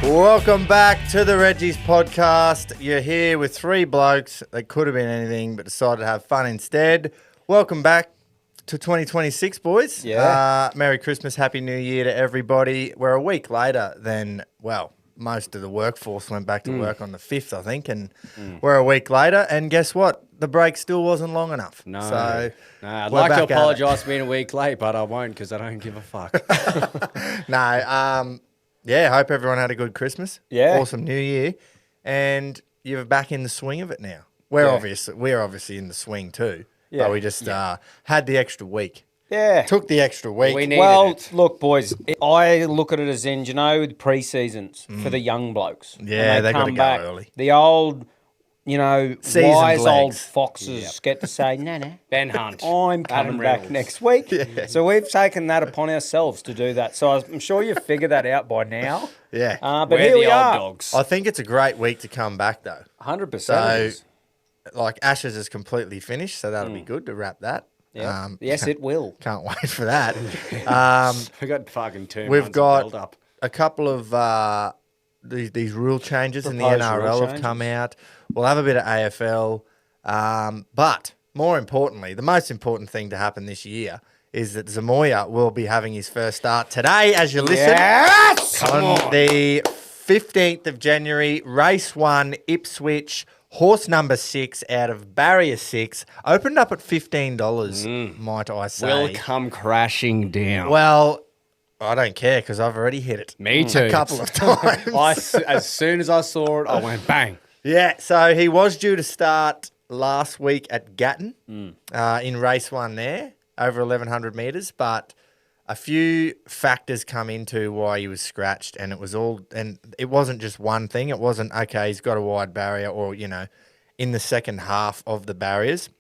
Welcome back to the Reggies podcast. You're here with three blokes that could have been anything but decided to have fun instead. Welcome back to 2026, boys. Yeah. Merry Christmas, Happy New Year to everybody. We're a week later than, well, most of the workforce went back to work on the 5th, I think, and we're a week later. And guess what? The break still wasn't long enough. No. So I'd we're like to back at it. apologise for being a week late, but I won't because I don't give a fuck. Yeah, hope everyone had a good Christmas. Yeah. Awesome New Year. And you're back in the swing of it now. We're obviously in the swing too. Yeah. But we just had the extra week. Yeah. Took the extra week. We needed it. Look, boys, I look at it as in, with pre-seasons for the young blokes. Yeah, And they gotta come go back. early. The old, Seasoned wise old legs. foxes get to say, no. Ben Hunt. I'm coming back next week. Yeah. So we've taken that upon ourselves to do that. So I'm sure you've figured that out by now. Yeah. But We're here the we old are. dogs. I think it's a great week to come back though. 100%. So, like, Ashes is completely finished, so that'll be good to wrap that. Yeah. Yes, it will. Can't wait for that. We got fucking 2 We've months got of build up. a couple of these rule changes in the Proposed NRL rule have come out. We'll have a bit of AFL. But more importantly, the most important thing to happen this year is that Zemoreya will be having his first start today as you listen. Yes! On the 15th of January, race 1, Ipswich, horse number 6 out of barrier 6. Opened up at $15, might I say. Will come crashing down. Well, I don't care because I've already hit it. Me too. A couple of times. As soon as I saw it, I went bang. Yeah, so he was due to start last week at Gatton in race 1 there, over 1,100 metres, but a few factors come into why he was scratched, and it wasn't just one thing. It wasn't, okay, he's got a wide barrier or, in the second half of the barriers.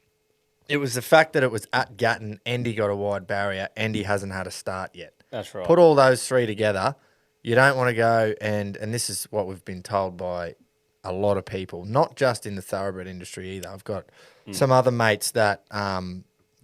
It was the fact that it was at Gatton and he got a wide barrier and he hasn't had a start yet. That's right. Put all those three together, you don't want to go and this is what we've been told by a lot of people, not just in the thoroughbred industry either. I've got some other mates that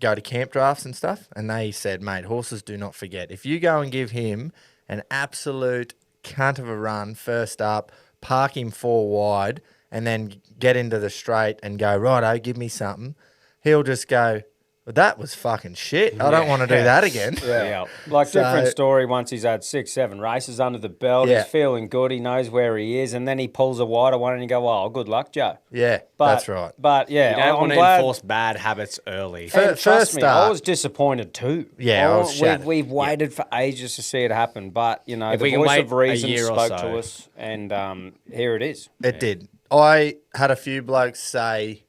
go to camp drafts and stuff, and they said, mate, horses do not forget. If you go and give him an absolute cunt of a run first up, park him 4 wide, and then get into the straight and go, righto, give me something, he'll just go, well, that was fucking shit. I don't want to do that again. Yeah. Different story once he's had 6, 7 races under the belt. Yeah. He's feeling good. He knows where he is. And then he pulls a wider one and you go, oh, good luck, Joe. Yeah, that's right. But, yeah, You don't I'm want to glad. enforce bad habits early. And First trust me, I start. was disappointed too. Yeah, I was shattered. We've waited for ages to see it happen. But, If the we can voice wait of a reason year or spoke so. to us. And here it is. It did. I had a few blokes say,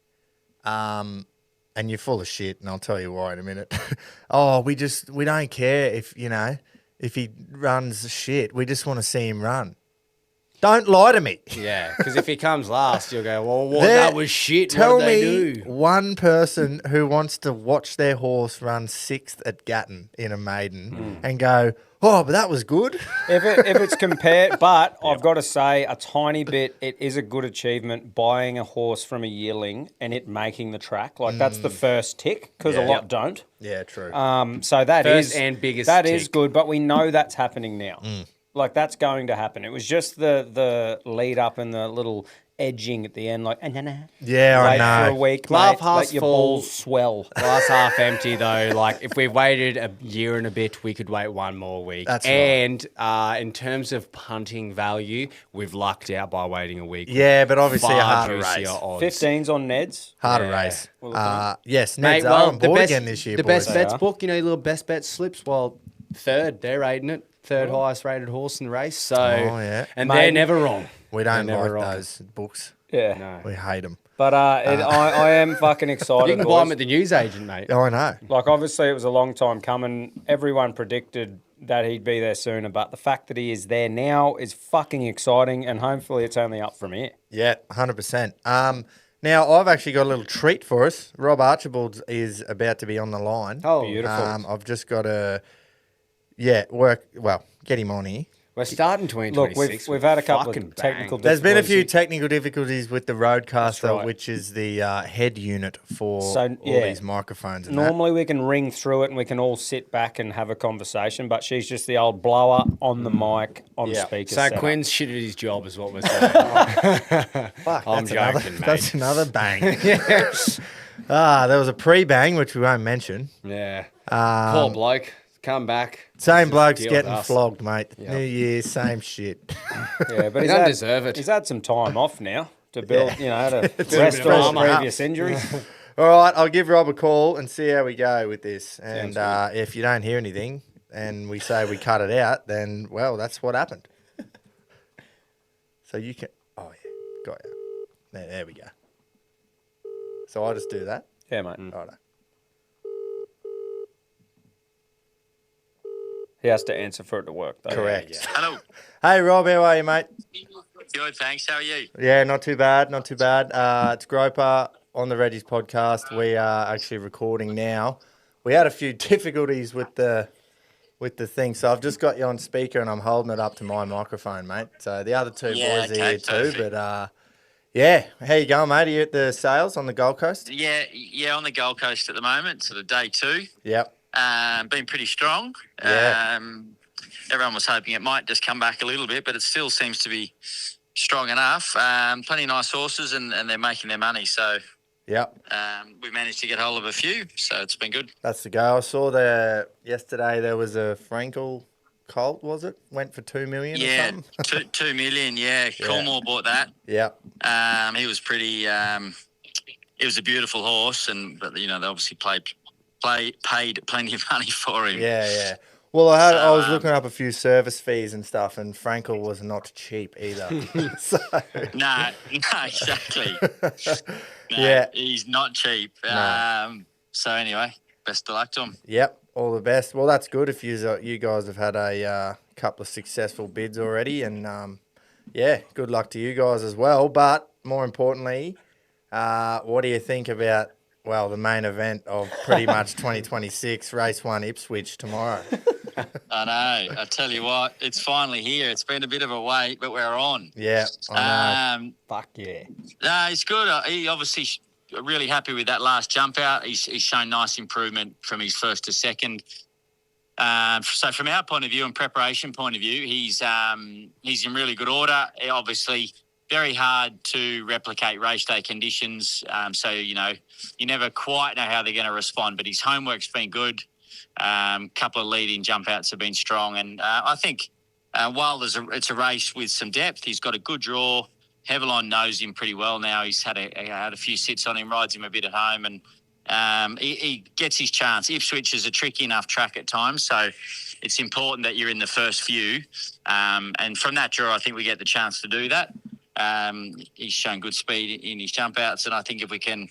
and you're full of shit, and I'll tell you why in a minute. We don't care if he runs shit. We just want to see him run. Don't lie to me. Yeah, because if he comes last, you'll go, well, There- that was shit. Tell What did me they do? one person who wants to watch their horse run 6th at Gatton in a maiden and go, oh, but that was good. If it's compared, but I've got to say a tiny bit, it is a good achievement buying a horse from a yearling and it making the track. Like that's the first tick because a lot don't. Yeah, true. So that is First and biggest That is tick. good, but we know that's happening now. Like that's going to happen. It was just the lead up and the little edging at the end, like Yeah, I wait know. for a week, Glass mate, half let your full. balls swell. Glass half empty though. Like if we waited a year and a bit, we could wait 1 more week. That's right. And in terms of punting value, we've lucked out by waiting a week. Yeah, but obviously a Far harder juicier race. odds. 15s on Neds. Harder Yeah. race. Well, Yes, Mate, Ned's are on board again this year, the boys. best bets are. book, your little best bet slips. Well, third, they're rating it. Third highest rated horse in the race. So, yeah. and Mate, they're never wrong. We don't They're never like wrong. those books. Yeah. No. We hate them. But I am fucking excited. You can buy boys. them at the newsagent, mate. Oh, I know. Like, obviously, it was a long time coming. Everyone predicted that he'd be there sooner, but the fact that he is there now is fucking exciting, and hopefully it's only up from here. Yeah, 100%. Now, I've actually got a little treat for us. Rob Archibald is about to be on the line. Oh, Beautiful. I've just got to, get him on here. We're starting Look, 2026. we've had a couple fucking of technical There's been a few difficulties. technical difficulties with the Roadcaster, right. which is the head unit for So, all yeah. these microphones. And Normally we can ring through it and we can all sit back and have a conversation, but she's just the old blower on the mic on Yeah. speaker. So setup. Quinn's shit at his job is what we're saying. that. Fuck, I'm that's another, joking, mate. That's another bang. There was a pre-bang, which we won't mention. Yeah. Poor bloke. Come back. Same Just bloke's deal with getting us. flogged, mate. Yep. New Year, same shit. Yeah, but He he's don't had, deserve it. He's had some time off now to build, to bit rest of all the armour. previous injuries. All right, I'll give Rob a call and see how we go with this. And Sounds if you don't hear anything and we say we cut it out, then, well, that's what happened. So you can... Oh, yeah. Got you. There we go. So I'll just do that. Yeah, mate. Righto. He has to answer for it to work, though. Correct. Hello. Hey, Rob, how are you, mate? Good, thanks. How are you? Yeah, not too bad, not too bad. It's Groper on the Reggies podcast. We are actually recording now. We had a few difficulties with the thing, so I've just got you on speaker and I'm holding it up to my microphone, mate. So the other two boys are here too, perfect. but yeah, how you going, mate? Are you at the sales on the Gold Coast? Yeah, on the Gold Coast at the moment, sort of day 2. Yep. Been pretty strong. Yeah. Everyone was hoping it might just come back a little bit, but it still seems to be strong enough. Plenty of nice horses, and they're making their money. So Yep. we managed to get hold of a few, so it's been good. That's the go. I saw yesterday there was a Frankel colt, was it? Went for 2 million or Yeah, something? 2 million. Yeah, Coolmore bought that. Yep. He was pretty. It was a beautiful horse, but they obviously paid plenty of money for him. Yeah. Well, I was So, looking up a few service fees and stuff, and Frankel was not cheap either. So, No, exactly. No, Yeah. he's not cheap. No. So anyway, best of luck to him. yep, all the best. Well, that's good if you guys have had a couple of successful bids already, and yeah, good luck to you guys as well. But more importantly, what do you think about the main event of pretty much 2026, race 1 Ipswich tomorrow? I know. I tell you what, it's finally here. It's been a bit of a wait, but we're on. Yeah, I know. Fuck yeah. No, he's good. He obviously really happy with that last jump out. He's shown nice improvement from his first to second. So from our point of view and preparation point of view, he's in really good order. Obviously, very hard to replicate race day conditions. So, you never quite know how they're going to respond, but his homework's been good. Couple of lead-in jump outs have been strong. And I think while it's a race with some depth, he's got a good draw. Hevelon knows him pretty well now. He's had a few sits on him, rides him a bit at home, and he gets his chance. Ipswich is a tricky enough track at times, so it's important that you're in the first few. And from that draw, I think we get the chance to do that. He's shown good speed in his jump outs, and I think if we can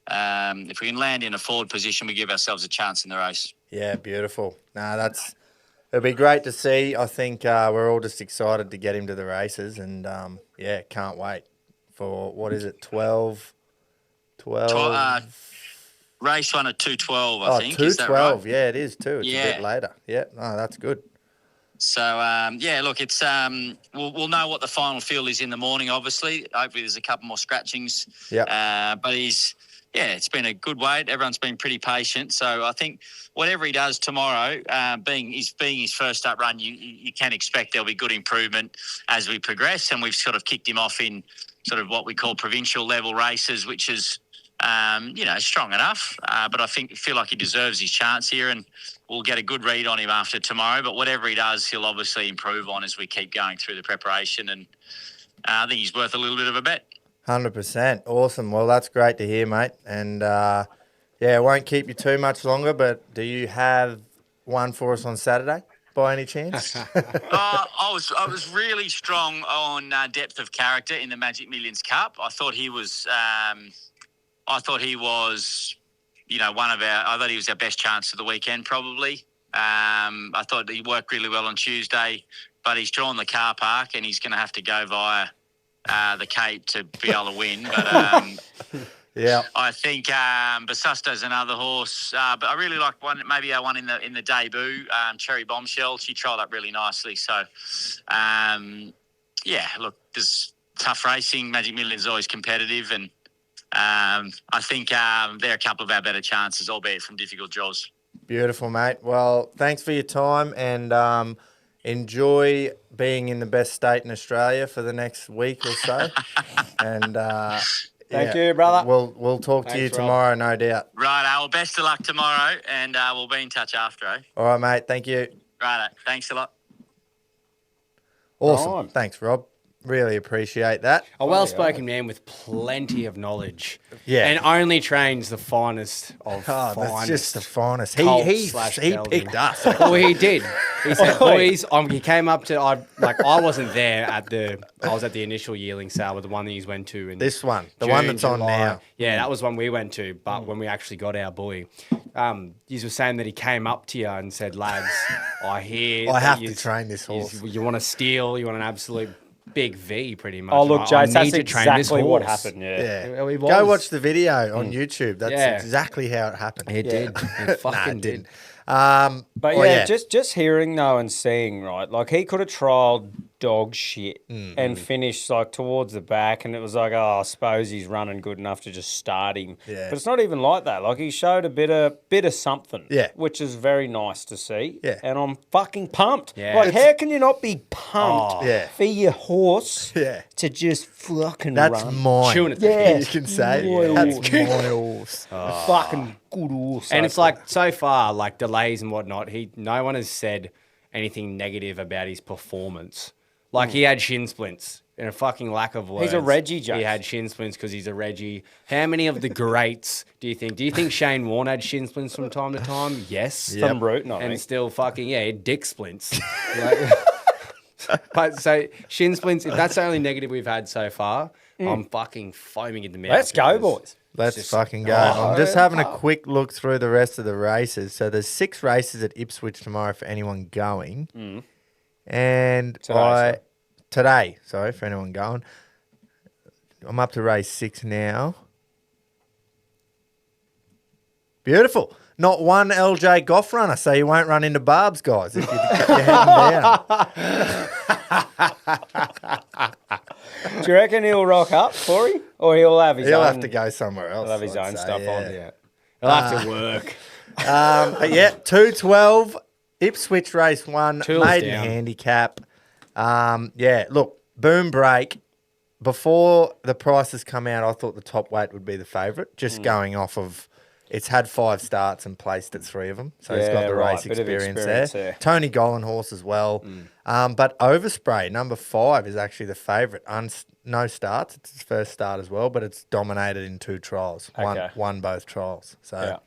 land in a forward position, we give ourselves a chance in the race. Yeah, beautiful. It'll be great to see. I think we're all just excited to get him to the races, and yeah, can't wait for, what is it, 12? Race 1 at 2:12, I think. 2:12. Is that right? Yeah, it is too. It's a Yeah. bit later. Yeah, no, that's good. So, look, it's we'll know what the final field is in the morning, obviously. Hopefully there's a couple more scratchings. Yeah. But it's been a good wait. Everyone's been pretty patient. So I think whatever he does tomorrow, being his first up run, you can expect there'll be good improvement as we progress. And we've sort of kicked him off in sort of what we call provincial level races, which is, strong enough. But I feel like he deserves his chance here, and we'll get a good read on him after tomorrow. But whatever he does, he'll obviously improve on as we keep going through the preparation. And I think he's worth a little bit of a bet. 100%. Awesome. Well, that's great to hear, mate. And yeah, it won't keep you too much longer, but do you have one for us on Saturday by any chance? I was really strong on depth of character in the Magic Millions Cup. I thought he was I thought he was our best chance of the weekend, probably. I thought he worked really well on Tuesday, but he's drawn the car park and he's going to have to go via the Cape to be able to win. But Yeah. I think Basusto's another horse, but I really like one. Maybe one in the debut, Cherry Bombshell. She trialled up really nicely. So, look, there's tough racing. Magic Million is always competitive, and I think they're a couple of our better chances, albeit from difficult draws. Beautiful, mate. Well, thanks for your time, and enjoy being in the best state in Australia for the next week or so. And Thank you, brother. We'll talk to you Thanks, Rob. tomorrow, no doubt. Right, well, best of luck tomorrow, and we'll be in touch after, eh? All right, mate. Thank you. Right, thanks a lot. Awesome. Right. Thanks, Rob. Really appreciate that. A well-spoken man with plenty of knowledge. Yeah. And only trains the finest of Oh, finest. that's just the finest. Colt He slash picked gelding. us. Well, he did. He said, boys, he came up to, I wasn't there I was at the initial yearling sale with the one that you went to. In This one, the June, one that's on July. now. Yeah, that was one we went to, but when we actually got our boy, you were saying that he came up to you and said, lads, I hear I that have to yous- train this horse. You want to steal, you want an absolute big V pretty much. Oh, look, I Jace, that's need to train this exactly what horse. happened, Yeah. Well, he Go was. watch the video on YouTube. That's Yeah. exactly how it happened. It did. It fucking Nah, it did. didn't. But well, yeah, just hearing though and seeing, right, like he could have trialled dog shit and finished like towards the back, and it was like, oh, I suppose he's running good enough to just start him. Yeah. But it's not even like that. Like he showed a bit of something. Yeah. Which is very nice to see. Yeah. And I'm fucking pumped. Yeah. Like how can you not be pumped Oh. Yeah. for your horse Yeah. to just fucking That's run? mine. Chewing it. Yeah. You can say My that's horse. my horse. Fucking good horse. And it's like so far, like delays and whatnot. No one has said anything negative about his performance. Like he had shin splints. In a fucking lack of words. He's a Reggie, Jace. He had shin splints because he's a Reggie. How many of the greats do you think? Do you think Shane Warne had shin splints from time to time? Yes. Yep. from Bruton, I And think. still fucking, he had dick splints. But so shin splints, if that's the only negative we've had so far, I'm fucking foaming in the mouth. Let's go, because- boys. Let's just- fucking go. I'm just having a quick look through the rest of the races. So there's 6 races at Ipswich tomorrow for anyone going. And today, sorry, for anyone going. I'm up to race 6 now. Beautiful. Not one LJ Goff runner, so you won't run into barbs, guys, if you're heading down. Do you reckon he'll rock up for him? Or he'll have his He'll own... have to go somewhere else. He'll have his I'd own say, stuff yeah. on. Yeah. He'll have to work. But yeah, 212, Ipswich race 1, Tools maiden down. handicap. Yeah, look, boom break. Before the prices come out, I thought the top weight would be the favourite, just going off of it's had 5 starts and placed at 3 of them. So he's got Yeah, the right, race bit of experience experience there. there. Tony Gollan horse as well. But Overspray, number 5, is actually the favourite. No starts. It's his first start as well, but it's dominated in 2 trials. Okay. Won both trials. So,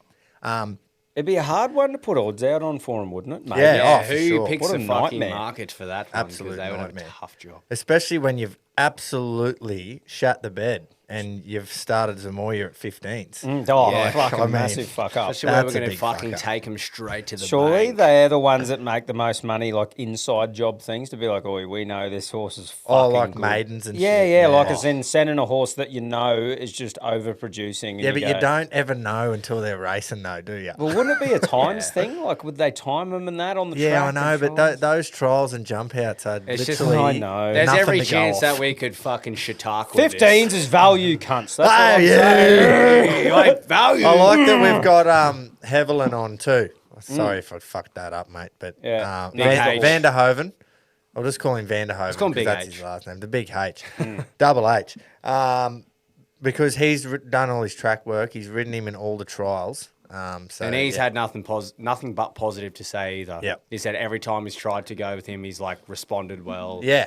It'd be a hard one to put odds out on for him, wouldn't it? Maybe. Yeah. Yeah, for who sure. picks What a a fucking nightmare. market for that one? 'Cause Absolute they would nightmare. have a tough job. especially when you've absolutely shat the bed and you've started Zemoreya at 15s. Oh, Yeah, fucking I mean, massive fuck up. Especially where we're That's a going to big fucking fuck up. take them straight to the Surely bank. they're the ones that make the most money, like inside job things, to be like, oh, we know this horse is fucking Oh, like good. maidens and Yeah, shit. yeah, like as in sending a horse that you know is just overproducing. And Yeah, but go, you don't ever know until they're racing, though, do you? Well, wouldn't it be a times thing? Like, would they time them and that on the track? Yeah, I know, and but trials? those trials and jump outs are It's just- literally I know. There's nothing every to go chance off. that we could fucking shiitake with 15s is value, cunts. That's what Oh, I'm saying. yeah. Like value. I like that we've got Hevelin on too. Sorry if I fucked that up, mate. But Yeah. Big H. Vanderhoven. I'll just call him Vanderhoven call him because Big that's H. his last name. The Big H. Double H. Because he's done all his track work. He's ridden him in all the trials. So, And he's yeah. had nothing but positive to say either. Yep. He said every time he's tried to go with him, he's like responded well. Yeah.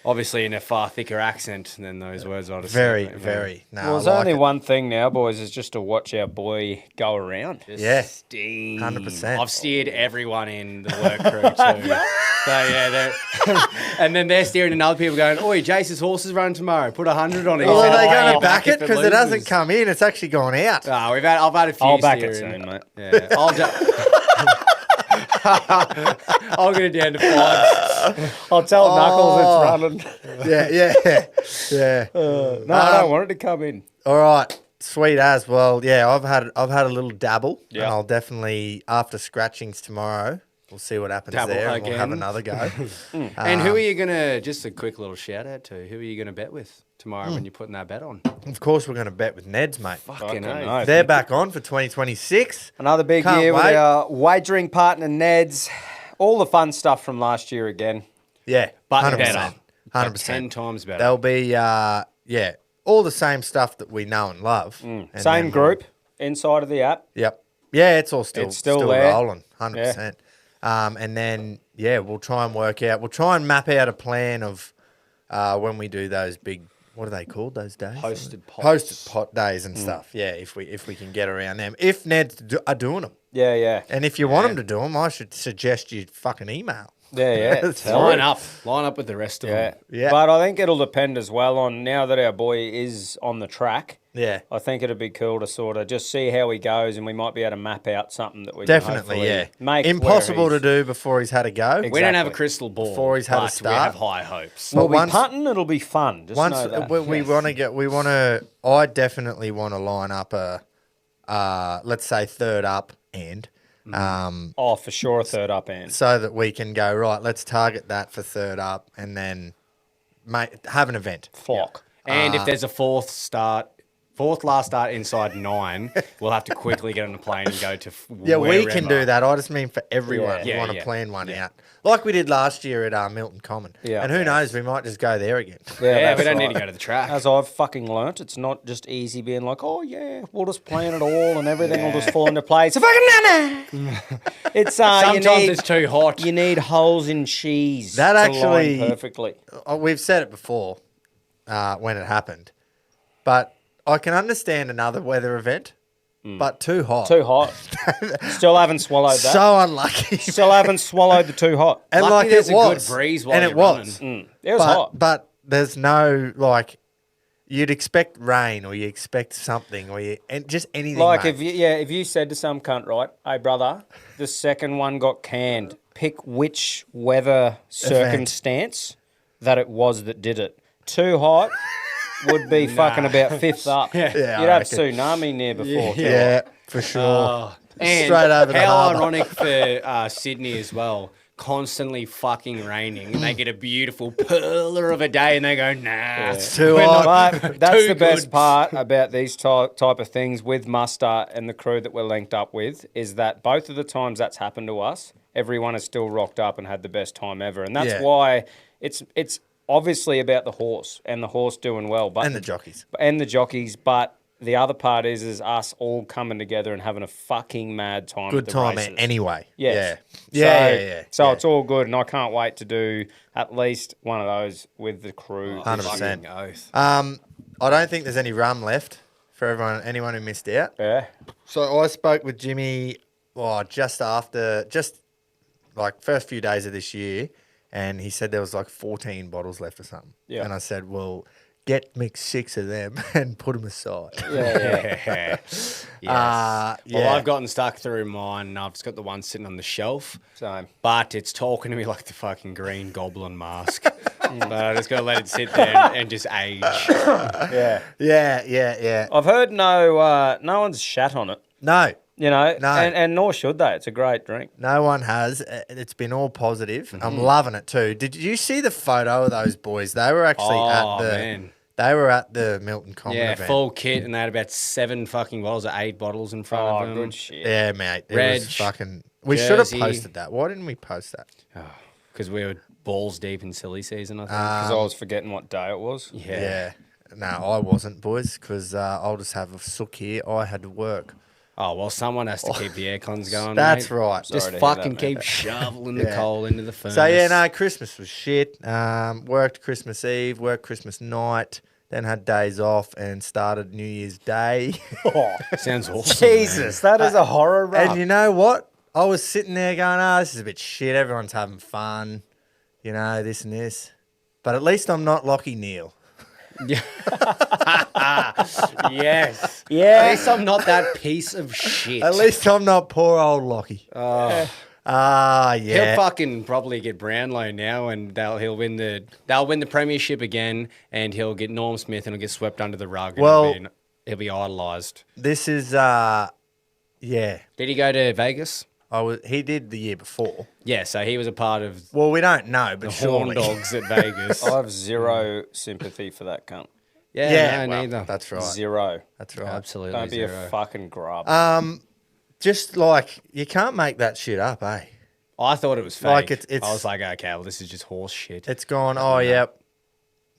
Obviously in a far thicker accent than those words I just Very, said, but, very. No, Well, there's I like only it. one thing now, boys, is just to watch our boy go around. Yeah. Steam. 100%. I've steered everyone in the work crew too. So yeah, and then they're steering and other people going, "Oi, Jace's horse is running tomorrow. Put 100 on it." Well, He are said, they "Oh, going I'll to back it? if Because it hasn't loses." come in. It's actually gone out. No, I've had a few. I'll back it steering. soon, mate. Yeah, I'll get it down to 5. I'll tell Knuckles it's running. Yeah. No, I don't want it to come in. All right. Sweet as well. Yeah, I've had a little dabble, Yeah. and I'll definitely after scratchings tomorrow. We'll see what happens Dabble there. And we'll have again. another go. And who are you gonna? Just a quick little shout out to. Who are you gonna bet with tomorrow when you're putting that bet on? Of course, we're going to bet with Ned's, mate. Fucking Okay, oath. no. They're back on for 2026. Another big Can't year with wait. our wagering partner Ned's. All the fun stuff from last year again. Yeah, But 100%. better. 100%. 10 times better. They'll be, all the same stuff that we know and love. And Same then group inside of the app. Yep. Yeah, it's all still there. rolling, 100%. And then, we'll try and work out. We'll try and map out a plan of when we do those big. What are they called? Those days? Hosted pots. Hosted pot days and stuff. Yeah, if we can get around them. If Ned's are doing them, Yeah. and if you want them to do them, I should suggest you fucking email. Yeah. Line up with the rest of Yeah. them. Yeah. But I think it'll depend as well on now that our boy is on the track. Yeah, I think it'd be cool to sort of just see how he goes, and we might be able to map out something that we definitely. can Yeah, hopefully make impossible where to he's- do before he's had a go. We don't have a Exactly. crystal ball Before he's had a but start. We have high hopes. We'll But be punting. It'll be fun. Just Once know that. we want to get, I definitely want to line up a, let's say third up and, Oh, for sure, a third up end. so that we can go right. Let's target that for third up, and then have an event. Flock. And if there's a fourth last start inside 9, we'll have to quickly get on a plane and go to Yeah, we can wherever. do that. I just mean for everyone. Yeah. We want to Yeah. plan one out, like we did last year at Milton Common. Yeah. And who knows, we might just go there again. Yeah, that's we don't right. need to go to the track. As I've fucking learnt, it's not just easy being like, oh yeah, we'll just plan it all and everything will just fall into place. It's a fucking nana. It's Sometimes it's too hot. You need holes in cheese. That to actually- line perfectly. We've said it before when it happened, but I can understand another weather event, but too hot. Too hot. Still haven't swallowed that. So unlucky. Still haven't swallowed the too hot. And Lucky like there's it a good was, breeze while and you're it was. running. It was hot. But there's no you'd expect rain or you expect something and just anything. Like mate. if you said to some cunt, right, hey brother, the second one got canned. Pick which weather circumstance that it was that did it. Too hot would be fucking about fifth up. Yeah, You'd I have reckon. tsunami near before. too. yeah, for sure. And Straight over the how harbour. ironic for Sydney as well. Constantly fucking raining, and they get a beautiful perler of a day, and they go, nah, It's too we're hot. not- But that's Too the best good. part about these type of things with Muster and the crew that we're linked up with is that both of the times that's happened to us, everyone has still rocked up and had the best time ever. And that's Yeah. why it's obviously about the horse and the horse doing well. But And the jockeys. And the jockeys. But the other part is us all coming together and having a fucking mad time. Good at the time races. anyway. Yes. Yeah. So it's all good, and I can't wait to do at least one of those with the crew. 100%. Fucking oath. I don't think there's any rum left for anyone who missed out. Yeah. So I spoke with Jimmy just like first few days of this year, and he said there was like 14 bottles left or something. Yeah. And I said, well, mix 6 of them and put them aside. Yeah. Yes. Yeah. Well, I've gotten stuck through mine. And I've just got the one sitting on the shelf, Same. but it's talking to me like the fucking Green Goblin mask. But I just got to let it sit there and just age. Yeah. Yeah. I've heard no one's shat on it. No, You know, No. and nor should they. It's a great drink. no one has. It's been all positive. Mm-hmm. I'm loving it too. Did you see the photo of those boys? They were actually Oh, man. They were at the Milton Common Yeah, event. full kit, and they had about 7 fucking bottles or 8 bottles in front Oh, of them. good shit. Yeah, mate. It Reg, was fucking. We should have Jersey. posted that. Why didn't we post that? Because we were balls deep in silly season, I think. Because I was forgetting what day it was. Yeah. No, I wasn't, boys, because I'll just have a sook here. I had to work. Oh, well, someone has to keep the air cons going. That's mate. right. Just Sorry to hear fucking that, mate. keep shoveling the Yeah. coal into the furnace. So, yeah, no, Christmas was shit. Worked Christmas Eve, worked Christmas night, then had days off and started New Year's Day. Sounds awesome. Jesus, that is a horror rap. And you know what? I was sitting there going, this is a bit shit. Everyone's having fun, you know, this and this. But at least I'm not Lockie Neal. Yes. At Yeah. least I'm not that piece of shit. At least I'm not poor old Lockie. Oh. Yeah. He'll fucking probably get Brownlow now, and they'll win the premiership again, and he'll get Norm Smith, and he'll get swept under the rug. and Well, it'll be He'll be idolised. This is, yeah. Did he go to Vegas? He did the year before. Yeah, so he was a part of Well, we don't know, but the Horn surely. Dogs at Vegas. I have zero sympathy for that cunt. Yeah, no, well, neither. That's right. Zero. That's right. Absolutely Don't be zero. a fucking grub. Just like, you can't make that shit up, eh? I thought it was fake. Like, it's- I was like, okay, well, this is just horse shit. It's gone, yep,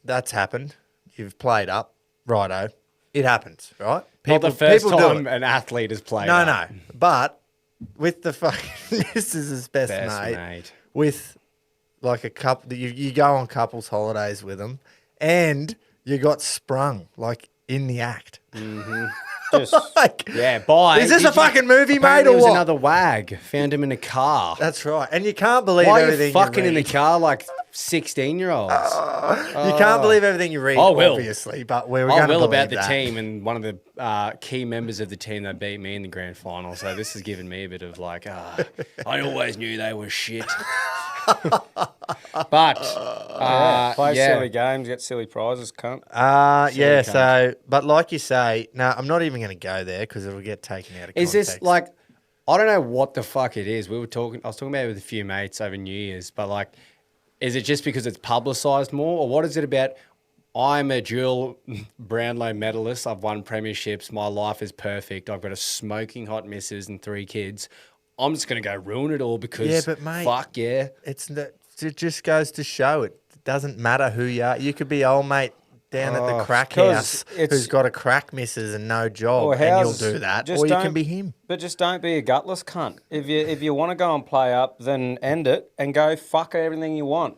that's happened. You've played up. Righto. It happens, right? Not the first people do time it. an athlete has played. No, up. no. But with the fucking this is his best mate, mate. with like a couple, you go on couples holidays with them, and you got sprung like in the act. Just Like, Yeah, bye. is this a fucking movie, mate, Apparently or it was what? another wag. Found him in a car. That's right, and you can't believe Why are everything you fucking in the read. car like 16-year-olds? You can't believe everything you read, I will. obviously, but we're I going to will believe about the that. team and one of the key members of the team that beat me in the grand final. So this has given me a bit of like, I always knew they were shit. But play yeah. silly games, get silly prizes, cunt. Yeah, cunt. so, but like you say, no, I'm not even going to go there because it'll get taken out of Is context. this like, I don't know what the fuck it is. I was talking about it with a few mates over New Year's, but like, is it just because it's publicised more, or what is it about? I'm a dual Brownlow medalist. I've won premierships. My life is perfect. I've got a smoking hot missus and 3 kids. I'm just going to go ruin it all because Yeah, but mate, fuck yeah. It just goes to show it doesn't matter who you are. You could be old mate down at the crack 'cause house it's- who's got a crack missus and no job, Or and you'll how's- do that. just Or you can don't- be him. But just don't be a gutless cunt. If you want to go and play up, then end it and go fuck everything you want.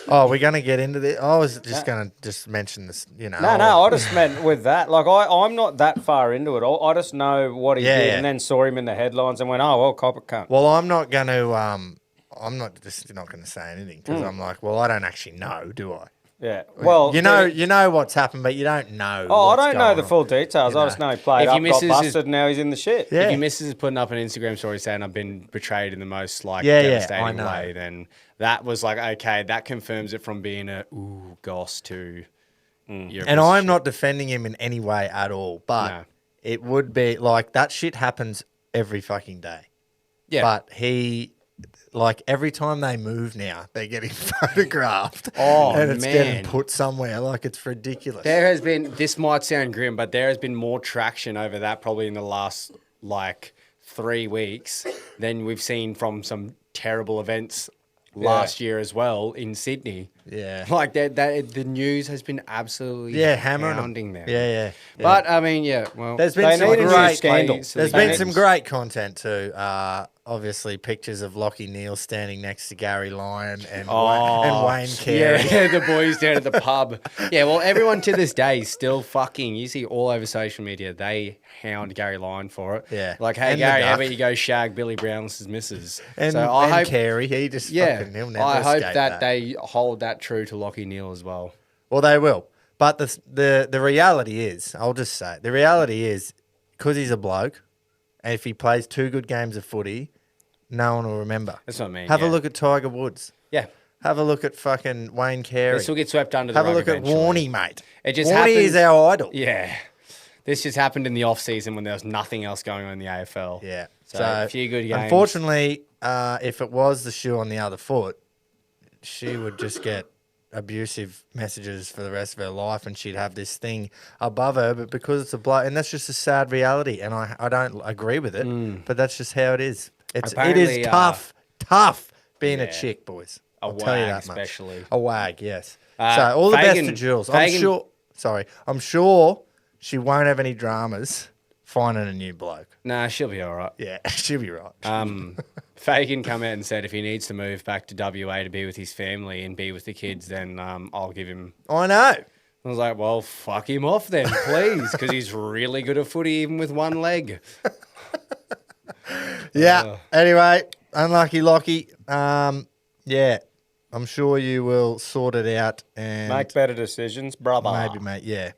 Oh, we're going to get into this. I was just going to just mention this, No, I just meant with that. Like, I'm not that far into it. I just know what he Yeah, did yeah. and then saw him in the headlines and went, oh, well, cop it, cunt. Well, I'm not going to, I'm not going to say anything because Hmm. I'm like, well, I don't actually know, do I? Yeah. Well, you know what's happened, but you don't know. Oh, I what's don't know going the on. full details. You I just know he played If up, your got missus busted, is- and now he's in the shit. Yeah. If your missus is putting up an Instagram story saying I've been betrayed in the most like Yeah, devastating I know. way, then that was like, okay, that confirms it from being a goss to you're a And piece of I'm shit. not defending him in any way at all, but No. it would be like that shit happens every fucking day. Yeah. But like every time they move now, they're getting photographed. Oh, and it's getting man. put somewhere. Like it's ridiculous. There has been, this might sound grim, but there has been more traction over that probably in the last like 3 weeks than we've seen from some terrible events last year as well in Sydney. Yeah. Like that the news has been absolutely Hammering hounding them. them. Yeah. But I mean, yeah, well, There's been They some need a new great scandal. There's They been need- some great content too. Obviously, pictures of Lockie Neal standing next to Gary Lyon and Wayne Carey. Yeah, the boys down at the pub. Yeah, well, everyone to this day still fucking, you see all over social media, they hound Gary Lyon for it. Yeah. Like, hey, And the Gary, how duck. about you go shag Billy Brown's missus? And, so I and hope, Carey, he just fucking, he'll never I hope escape that they hold that true to Lockie Neal as well. Well, they will. But the reality is, I'll just say, the reality is, because he's a bloke, and if he plays 2 good games of footy, no one will remember. That's what I mean. Have yeah. a look at Tiger Woods. Yeah. Have a look at fucking Wayne Carey. This will get swept under the Have a rug look at eventually. Warney, mate. It just Warney is happens- our idol. Yeah. This just happened in the off season when there was nothing else going on in the AFL. Yeah. So, a few good games. Unfortunately, if it was the shoe on the other foot, she would just get abusive messages for the rest of her life and she'd have this thing above her. But because it's a bloke, and that's just a sad reality. And I don't agree with it, but that's just how it is. It Apparently, is tough being a yeah. chick, boys. A I'll tell you wag that much. especially. A wag, yes. So all the Fagan- best to Jules. Fagan- I'm sure she won't have any dramas finding a new bloke. Nah, she'll be all right. Yeah, she'll be right. Fagan come out and said if he needs to move back to WA to be with his family and be with the kids, then I'll give him. I know. I was like, well, fuck him off then, please, because he's really good at footy even with one leg. Yeah. Anyway, unlucky Lockie. Yeah, I'm sure you will sort it out and Make better decisions, brother. maybe, mate. Yeah.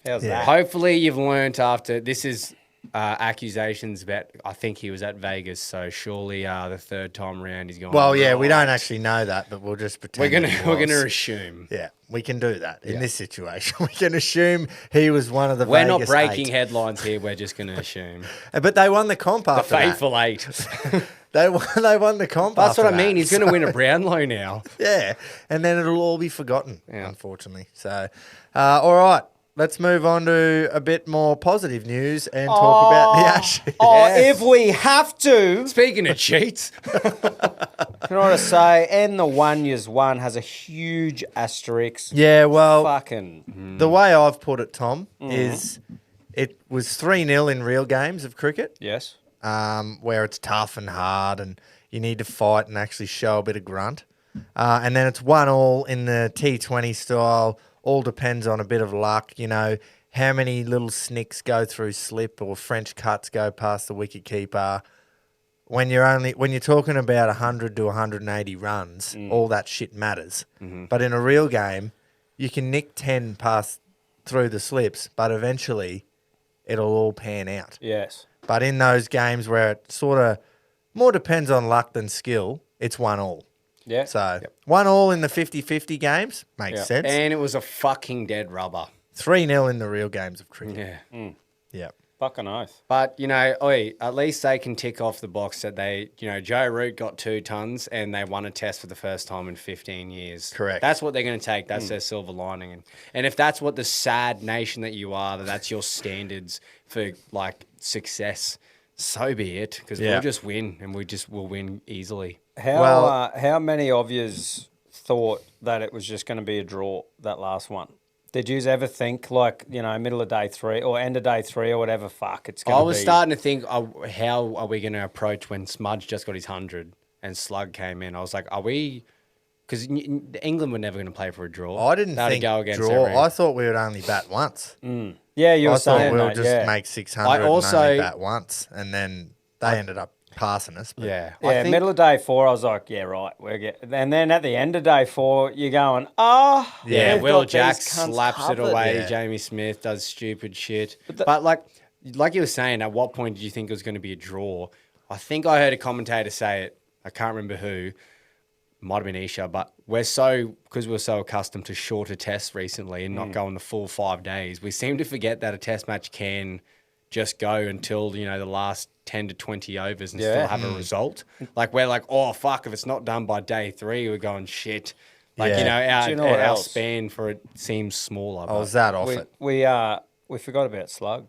How's Yeah. that? Hopefully you've learnt after this is accusations about. I think he was at Vegas, so surely the third time round he's going. Well, yeah, we don't "Right." actually know that, but we'll just pretend We're gonna was. assume. Yeah, we can do that in this situation. We can assume he was one of the We're Vegas not breaking 8. headlines here. We're just gonna assume. But they won the comp The after that. faithful 8. They won the comp That's after what I that. mean. He's gonna win a Brownlow now. Yeah, and then it'll all be forgotten, Yeah. unfortunately. So, all right, let's move on to a bit more positive news and talk about the Ashes. Oh, Yes. if we have to, Speaking of cheats, you know what I say? And the one years one has a huge asterisk. Yeah, well, Fucking. the way I've put it, Tom, is it was 3-0 in real games of cricket, Yes. where it's tough and hard and you need to fight and actually show a bit of grunt. And then it's 1-1 in the T20 style. All depends on a bit of luck, how many little snicks go through slip or French cuts go past the wicket keeper. When you're talking about 100 to 180 runs, all that shit matters. But in a real game, you can nick 10 past through the slips, but eventually it'll all pan out. Yes. But in those games where it sort of more depends on luck than skill, it's 1-1. Yeah. So 1-1 in the 50-50 games makes Yeah. sense. and it was a fucking dead rubber. 3-0 in the real games of cricket. Yeah. Yeah. Fucking oath. But, at least they can tick off the box that they, Joe Root got 2 tons and they won a test for the first time in 15 years. Correct. That's what they're going to take. That's their silver lining. And if that's what the sad nation that you are, that's your standards for, success, so be it. Because Yeah. we'll just win and we'll win easily. How many of yous thought that it was just going to be a draw, that last one? Did you ever think, middle of day 3 or end of day 3 or whatever, fuck, it's going to be... I was starting to think, how are we going to approach when Smudge just got his 100 and Slug came in? I was like, are we... Because England were never going to play for a draw. I didn't They had to think go against draw. every- I thought we would only bat once. Yeah, you were I thought saying we'll that, just yeah. make 600 I and also- only bat once. And then they ended up passing us. But Yeah. Yeah, I think, middle of day 4, I was like, yeah, right. And then at the end of day 4, you're going, Yeah, we've Will got Jack these cunts slaps it covered. away. Yeah. Jamie Smith does stupid shit. But like you were saying, at what point did you think it was going to be a draw? I think I heard a commentator say it. I can't remember who. Might have been Isha, but because we're so accustomed to shorter tests recently and not going the full 5 days, we seem to forget that a test match can just go until, the last 10 to 20 overs and still have a result. We're like, oh, fuck, if it's not done by day 3, we're going shit. Yeah. Do you know what our else? span for it seems smaller. I was that off it. We forgot about Slug.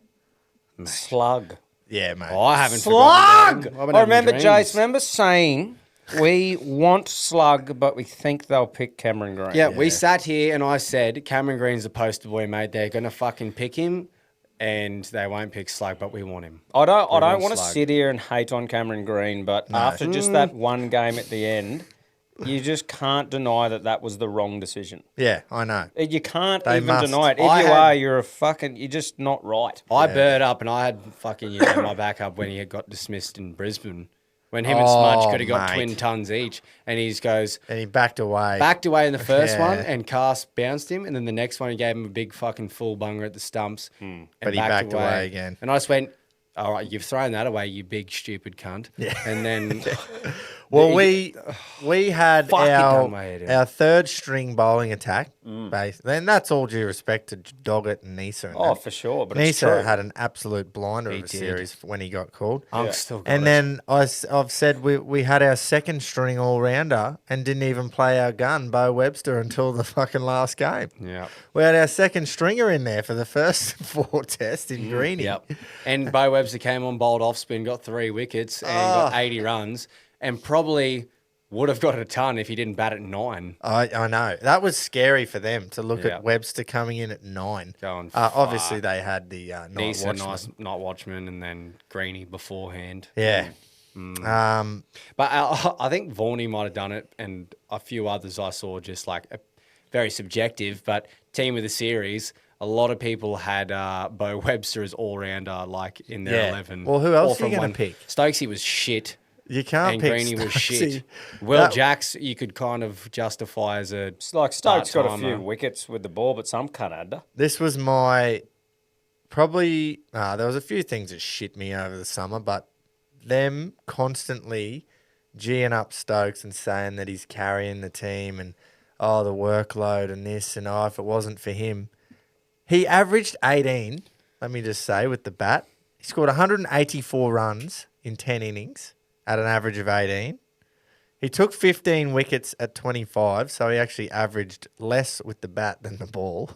Slug. Yeah, mate. I haven't Slug! forgotten them. I've been I having remember, dreams. Jace, remember saying we want Slug, but we think they'll pick Cameron Green. Yeah, we sat here and I said, Cameron Green's the poster boy, mate. They're going to fucking pick him and they won't pick Slug, but we want him. I don't want want to Slug. sit here and hate on Cameron Green, but after just that one game at the end, you just can't deny that was the wrong decision. Yeah, I know. You can't They even must. deny it. If you're just not right. I burred up and I had fucking my backup when he had got dismissed in Brisbane. When him and Smudge could have got mate. twin tons each. And he goes, And he backed away. backed away in the first Yeah. one and Cast bounced him. And then the next one, he gave him a big fucking full bunger at the stumps. And But he backed away again. And I just went, all right, you've thrown that away, you big stupid cunt. Yeah. And then... Well, we had Fuck, it done my head in. our third string bowling attack. Then that's all due respect to Doggett and Nisa. And Oh, that. for sure, but it's Nisa true. had an absolute blinder of a did. series when he got called. I'm still got And it. then I've said we had our second string all rounder and didn't even play our gun, Bo Webster, until the fucking last game. Yeah. We had our second stringer in there for the first 4 tests in Greenie. Yep. And Bo Webster came on, bowled off spin, got 3 wickets and got 80 runs and probably would have got a ton if he didn't bat at 9. I know. That was scary for them to look Yeah. at Webster coming in at 9. Going, Obviously, fuck. they had the night Nisa, watchman. nice night watchman, and then Greenie beforehand. Yeah. But I think Varney might have done it, and a few others I saw just very subjective, but team of the series. A lot of people had Bo Webster as all-rounder, in their Yeah. 11. Well, who else All are you from gonna one- pick? Stokesy was shit. You can't And pick Greenie was Stokesy. shit. Will That- Jacks, you could kind of justify as a It's like Stokes got a few part-timer. wickets with the ball, but some cunt had to. This was my probably there was a few things that shit me over the summer, but them constantly geeing up Stokes and saying that he's carrying the team and the workload and this and if it wasn't for him. He averaged 18, let me just say, with the bat. He scored 184 runs in 10 innings at an average of 18. He took 15 wickets at 25, so he actually averaged less with the bat than the ball.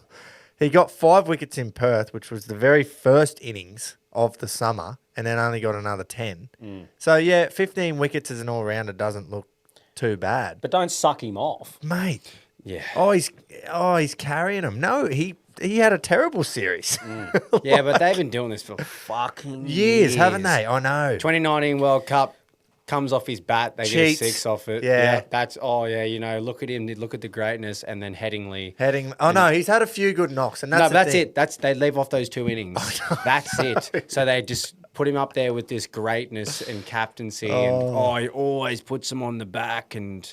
He got 5 wickets in Perth, which was the very first innings of the summer, and then only got another 10. So, yeah, 15 wickets as an all-rounder doesn't look too bad. But don't suck him off. Mate. Yeah. He's carrying him. No, he had a terrible series. Yeah, but they've been doing this for fucking years, haven't they? I know. 2019 World Cup comes off his bat. They Cheats. get a 6 off it. Yeah. Look at him. Look at the greatness. And then Headingley. No, he's had a few good knocks. And That's it. They leave off those 2 innings. That's it. So they just put him up there with this greatness and captaincy. And he always puts them on the back and...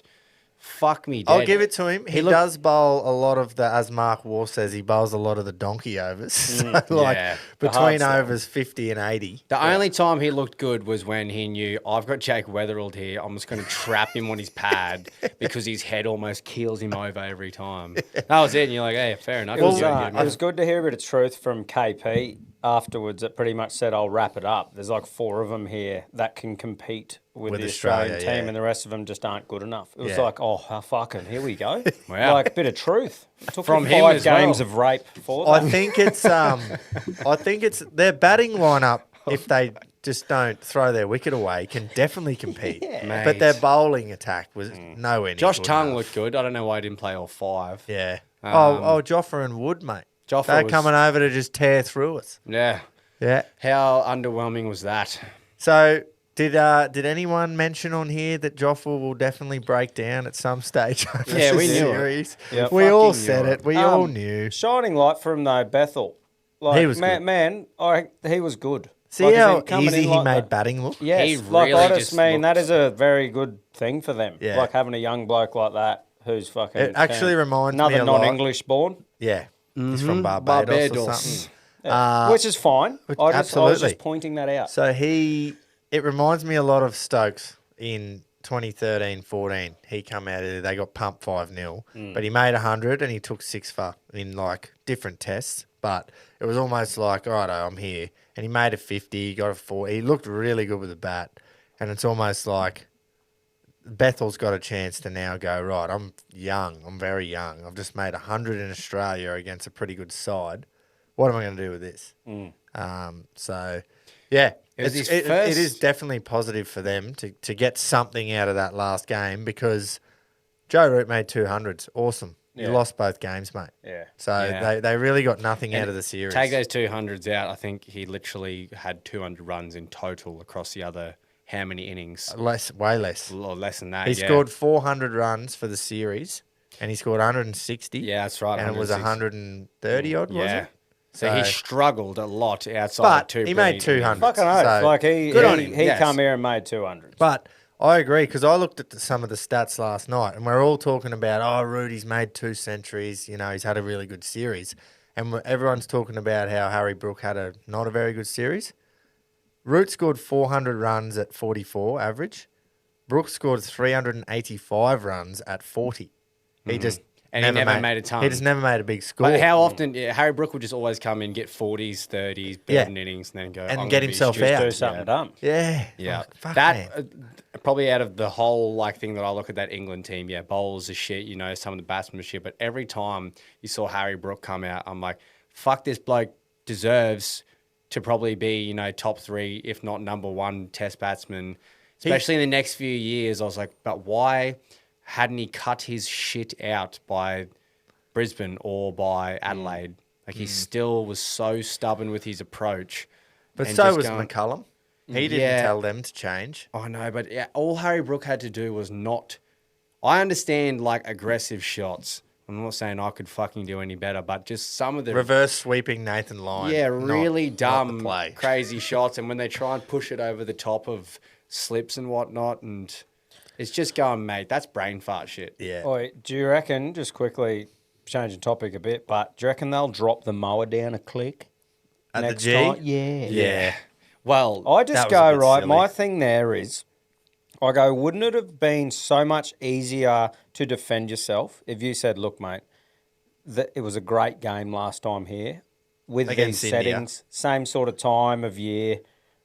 Fuck me dead. I'll give it to him. He does bowl a lot of the, as Mark War says, he bowls a lot of the donkey overs. So between overs 50 and 80. The only time he looked good was when he knew, I've got Jake Weatherald here. I'm just going to trap him on his pad because his head almost keels him over every time. That was it. And you're like, hey, fair enough. It was good to hear a bit of truth from KP afterwards. That pretty much said, I'll wrap it up. There's like 4 of them here that can compete with the Australian team, and the rest of them just aren't good enough. It was like, fucking, here we go. Wow. Like a bit of truth. It took From him him 5 as games well. of rape for I that. think it's their batting lineup, if they just don't throw their wicket away, can definitely compete. Mate. But their bowling attack was nowhere near Josh good Tongue enough. looked good. I don't know why he didn't play all 5. Yeah. Um, Joffa and Wood, mate. Joffa They're was- coming over to just tear through us. Yeah. Yeah. How underwhelming was that? So did anyone mention on here that Joffa will definitely break down at some stage over Yeah, the we knew it. series? Yeah. We all Fucking said knew it. it. We all knew. Shining light for him though, Bethel. Like, He was good. He was good. See Like, as how in coming easy in he like made that. batting look? Yes, He like really I just just mean that looked- is a very good thing for them. Yeah. Like having a young bloke like that who's fucking. It actually reminds another me a lot. non-English born, Yeah. He's from Barbados or Barbados. something. which is fine. I was absolutely. just pointing that out. So it reminds me a lot of Stokes in 2013-14. He come out of there, they got pumped 5-0, but he made 100 and he took 6 for in like different tests. But it was almost like, all right, I'm here. And he made a 50, he got a 4. He looked really good with the bat. And it's almost like Bethel's got a chance to now go, right, I'm young. I'm very young. I've just made 100 in Australia against a pretty good side. What am I going to do with this? So, yeah, was it his first- is definitely positive for them to get something out of that last game because Joe Root made 200s. Awesome. You Yeah. lost both games, mate. Yeah. So Yeah. they really got nothing out of the series. Take those 200s out. I think he literally had 200 runs in total across the other how many innings? Way less. Or less than that. He yeah. scored 400 runs for the series, and he scored 160. Yeah, that's right. And it was 130 odd, was Yeah. it? So he struggled a lot outside But of 2 he made brilliant 200. innings. Fucking oath. So, Like he good on him, he yes. come here and made 200. But I agree because I looked at some of the stats last night, and we're all talking about, Rudy's made 2 centuries. You know, he's had a really good series, and everyone's talking about how Harry Brook had not a very good series. Root scored 400 runs at 44 average. Brook scored 385 runs at 40. He just And he never made a ton. He just never made a big score. But how often? Yeah, Harry Brook would just always come in, get 40s, 30s, better innings, and then go And I'm get gonna be himself stupid. out. Do something dumb. Yeah. Yeah, Like, fuck, that man. Probably out of the whole thing that I look at that England team, bowlers are shit. You know, some of the batsmen are shit. But every time you saw Harry Brook come out, I'm like, fuck, this bloke deserves to probably be top 3, if not number 1 Test batsman, especially in the next few years. I was like, but why hadn't he cut his shit out by Brisbane or by Adelaide? Like he still was so stubborn with his approach. But and so just was going- McCullum. He didn't Yeah. tell them to change. I know, but all Harry Brook had to do was not. I understand aggressive shots. I'm not saying I could fucking do any better, but just some of the Reverse sweeping Nathan Lyon. really not the dumb, play. crazy shots, and when they try and push it over the top of slips and whatnot, and it's just going, mate, that's brain fart shit. Yeah. Oi, do you reckon, just quickly changing topic a bit, but do you reckon they'll drop the mower down a click? At next the G? time. Yeah. Yeah. Well, I That just was a go, bit right, silly. my thing there is, I go, wouldn't it have been so much easier to defend yourself if you said, look, mate, it was a great game last time here with Against these India. settings, same sort of time of year.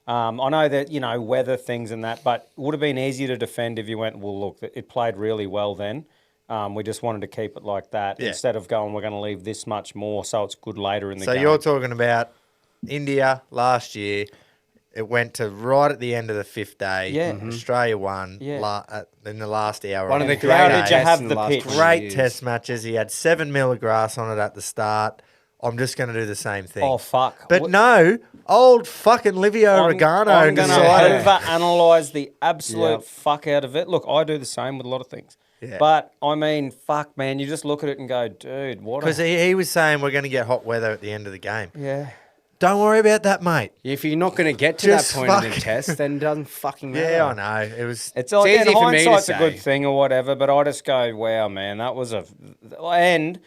I know that, weather things and that, but it would have been easier to defend if you went, well, look, it played really well then. We just wanted to keep it like that Yeah. instead of going, we're going to leave this much more so it's good later in the So game. you're talking about India last year. It went to right at the end of the 5th day. Yeah. Australia won Yeah. in the last hour. one of the And how greatest did you have in the last pitch? 20 great years. test matches. He had 7 mil of grass on it at the start. I'm just going to do the same thing. Oh, fuck. But What- no, old fucking Livio Regano I'm going to decided. overanalyze the absolute Yep. fuck out of it. Look, I do the same with a lot of things. Yeah. But, I mean, fuck, man, you just look at it and go, dude, what Because he was saying we're going to get hot weather at the end of the game. Yeah. Don't worry about that, mate. If you're not going to get to Just that point in the fuck. test, then it doesn't fucking matter. Yeah, I know. It was. It's like, easy in for me to hindsight's a good say. thing or whatever, but I just go, wow, man, that was a... And,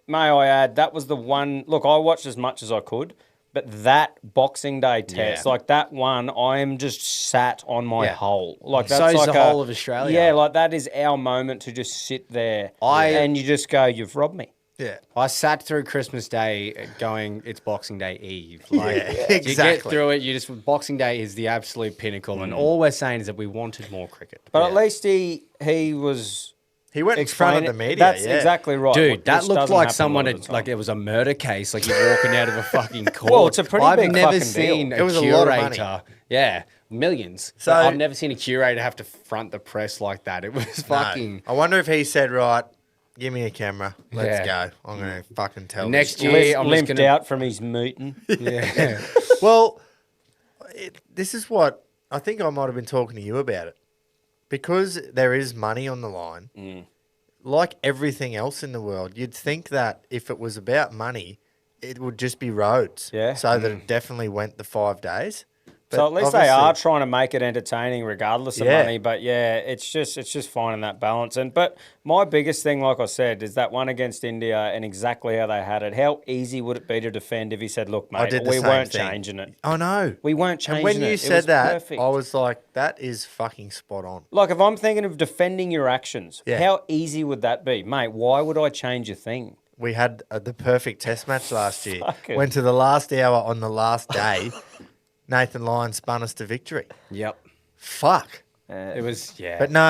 may I add, that was the one... Look, I watched as much as I could, but that Boxing Day test, Yeah. like that one, I am just sat on my Yeah. hole. Like So that's is like the whole of Australia. Yeah, like that is our moment to just sit there and you just go, you've robbed me. Yeah. I sat through Christmas Day going, it's Boxing Day Eve. Like, Yeah, You get exactly. through it, Boxing Day is the absolute pinnacle. And all we're saying is that we wanted more cricket. But at least he was He went in front of the explaining- media. That's yeah. exactly right. Dude, which that looked doesn't like happen a someone lot of had, the like time. it was a murder case, like you're walking out of a fucking court. Well, it's a pretty I've big never fucking deal. seen It a was a lot of curator. money. Yeah, millions. So- I've never seen a curator have to front the press like that. It was No. fucking. I wonder if he said, right, give me a camera. Let's Yeah. go. I'm going to fucking tell Next this. year, I'm just limped gonna. out from his meeting. Yeah. Well, this is what I think I might have been talking to you about it. Because there is money on the line, like everything else in the world, you'd think that if it was about money, it would just be roads. Yeah. So that it definitely went the 5 days. So But at least they obviously- are trying to make it entertaining regardless of Yeah. money. But yeah, it's just finding that balance. But my biggest thing, like I said, is that one against India and exactly how they had it. How easy would it be to defend if he said, "Look, I mate, did the we same weren't thing. changing it. I know. We weren't changing And when it. you It said was that, perfect. I was like, that is fucking spot on. Like if I'm thinking of defending your actions, Yeah. how easy would that be, mate? Why would I change a thing? We had the perfect test match last year. Fucking- Went to the last hour on the last day. Nathan Lyon spun us to victory. Yep. Fuck. It was, yeah. But no,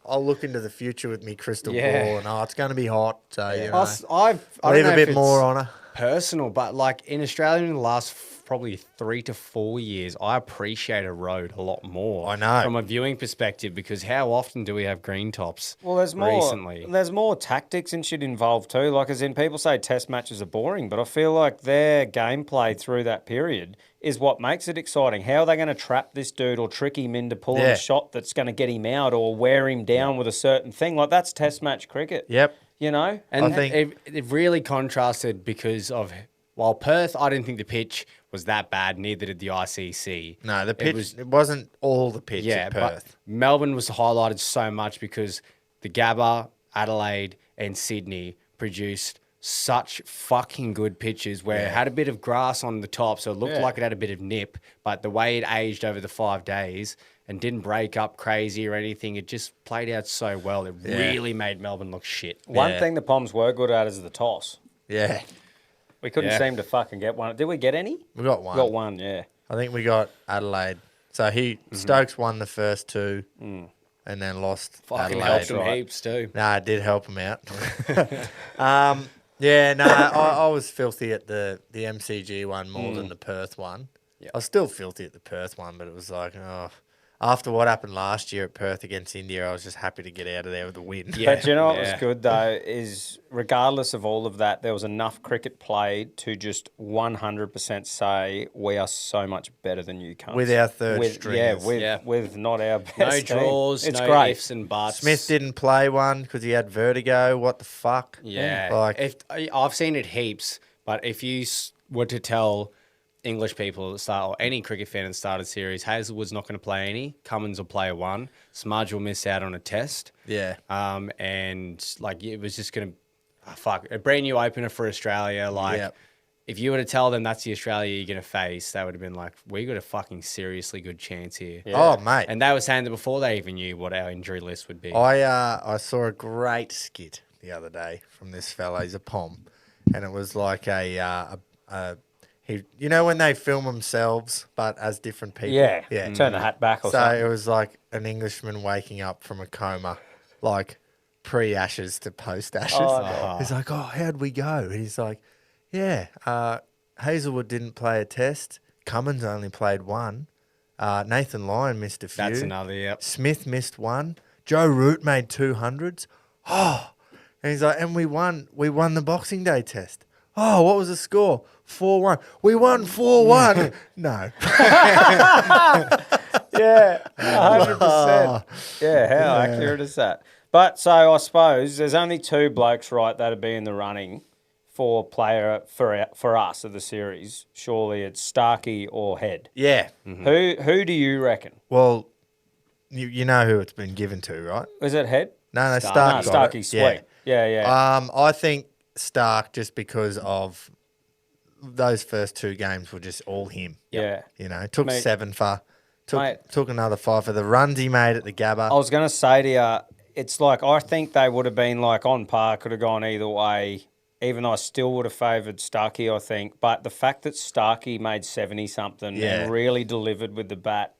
I'll look into the future with me crystal Yeah. ball, and it's going to be hot. So you know, I don't leave know a if bit it's more on her. personal, but like in Australia in the last probably 3 to 4 years, I appreciate a road a lot more. I know. From a viewing perspective, because how often do we have green tops? Well, there's more. recently. There's more tactics and shit involved too. Like, as in, people say Test matches are boring, but I feel like their gameplay through that period is what makes it exciting. How are they going to trap this dude or trick him into pulling Yeah. a shot that's going to get him out or wear him down with a certain thing? Like, that's Test match cricket. Yep. You know, And I think- it really contrasted because of, while Perth, I didn't think the pitch was that bad, neither did the ICC. No, the pitch. It It wasn't all the pitch Yeah, at but Perth. Melbourne was highlighted so much because the Gabba, Adelaide, and Sydney produced such fucking good pitches where it had a bit of grass on the top, so it looked like it had a bit of nip, but the way it aged over the 5 days and didn't break up crazy or anything, it just played out so well. It really made Melbourne look shit. one Yeah. thing the Poms were good at is the toss. Yeah, We couldn't Yeah. seem to fucking get one. Did we get any? we got one. Got one, yeah. I think we got Adelaide. So Stokes won the first 2, and then lost Fucking Adelaide. helped them heaps too. Nah, it did help him out. Yeah, no, I was filthy at the MCG one more than the Perth one. I was still filthy at the Perth one, but it was like, after what happened last year at Perth against India, I was just happy to get out of there with a win. Yeah. But you know what was Yeah. good though is regardless of all of that, there was enough cricket played to just 100% say we are so much better than you cunts. With our third with, stringers. with not our best No team. draws, It's no great. ifs and buts. Smith didn't play one because he had vertigo. What the fuck? Yeah, Like- if I've seen it heaps, but if you were to tell English people at the start, or any cricket fan at the start of the series, Hazelwood's not going to play any, Cummins will play one, Smudge will miss out on a test, Yeah. and like it was just going to, a brand new opener for Australia, like. Yep. if you were to tell them that's the Australia you're going to face, they would have been like, we got a fucking seriously good chance here. Yeah. Oh, mate. And they were saying that before they even knew what our injury list would be. I saw a great skit the other day from this fella. He's a pom, and it was like you know when they film themselves but as different people. Yeah. yeah. Turn the hat back or So something. it was like an Englishman waking up from a coma, like pre-Ashes to post-Ashes. Oh, He's like, "Oh, how'd we go?" And he's like, "Yeah, Hazelwood didn't play a test. Cummins only played one. Nathan Lyon missed a few. That's another, yep. Smith missed one. Joe Root made 200s. Oh, and he's like, and we won the Boxing Day test. Oh, what was the score? 4-1. We won 4-1. No. Yeah, 100%. Yeah, how accurate is that? But so I suppose there's only two blokes, right, that'd be in the running for player for us of the series. Surely it's Starkey or Head. Yeah. Who do you reckon? Well, you know who it's been given to, right? Is it Head? No, No, Stark got Starkey's it. sweet. Yeah. I think Stark, just because of those first two games, were just all him. Yeah. You know, took Mate. 7 for, Mate. took another 5 for the runs he made at the Gabba. I was going to say to you, it's like I think they would have been like on par, could have gone either way. Even though I still would have favoured Starkey, I think. But the fact that Starkey made 70-something Yeah. and really delivered with the bat,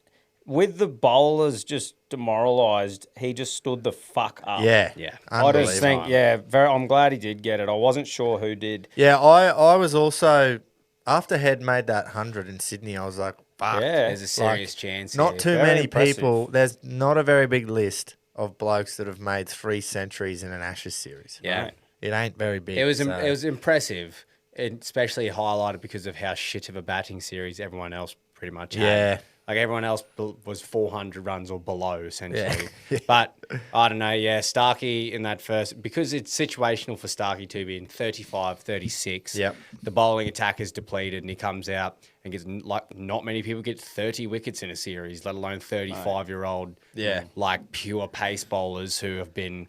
with the bowlers just demoralised, he just stood the fuck up. Yeah. Yeah. I just Unbelievable. think, I'm glad he did get it. I wasn't sure who did. Yeah, I was also, after Head made that 100 in Sydney, I was like, fuck. Yeah. There's a serious chance Not here. too Very many impressive. people. There's not a very big list of blokes that have made 3 centuries in an Ashes series. Yeah. Right. It ain't very big. It was so- it was impressive, and especially highlighted because of how shit of a batting series everyone else pretty much had. Yeah. Like everyone else was 400 runs or below, essentially. Yeah. But I don't know, yeah, Starkey in that first, because it's situational for Starkey to be in 35, 36. Yep. The bowling attack is depleted and he comes out and gets, like, not many people get 30 wickets in a series, let alone 35-year-old, Yeah. like, pure pace bowlers who have been...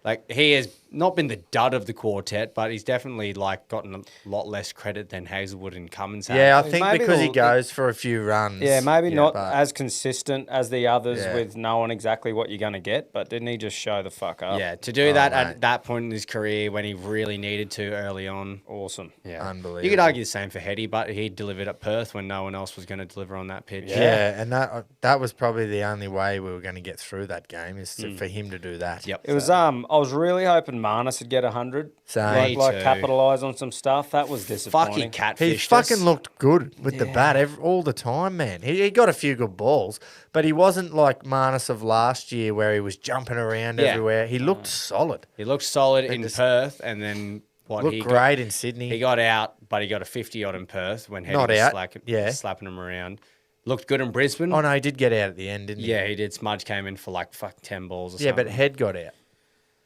Like, he has not been the dud of the quartet, but he's definitely, like, gotten a lot less credit than Hazelwood and Cummins have. Yeah, I think Maybe because he the- goes for a few runs. Yeah, maybe not but- as consistent as the others Yeah. with knowing exactly what you're going to get, but didn't he just show the fuck up? Yeah, to do that mate. at that point in his career when he really needed to early on. Awesome. Yeah. Unbelievable. You could argue the same for Hetty, but he delivered at Perth when no one else was going to deliver on that pitch. Yeah, and that was probably the only way we were going to get through that game is for him to do that. Yep. It was I was really hoping Marnus would get 100. Same. Like Me too. capitalise on some stuff. That was disappointing. Fucking catfished He us. fucking looked good with the bat all the time, man. He got a few good balls, but he wasn't like Marnus of last year where he was jumping around Yeah. everywhere. He looked solid. He looked solid in just- Perth, and then what Looked he great got, in Sydney. he got out, but he got a 50-odd in Perth when Hetty Not was out, yeah. slapping him around. Looked good in Brisbane. Oh, no, he did get out at the end, didn't he? Yeah, he did. Smudge came in for like fucking 10 balls or Yeah, something. but Head got out.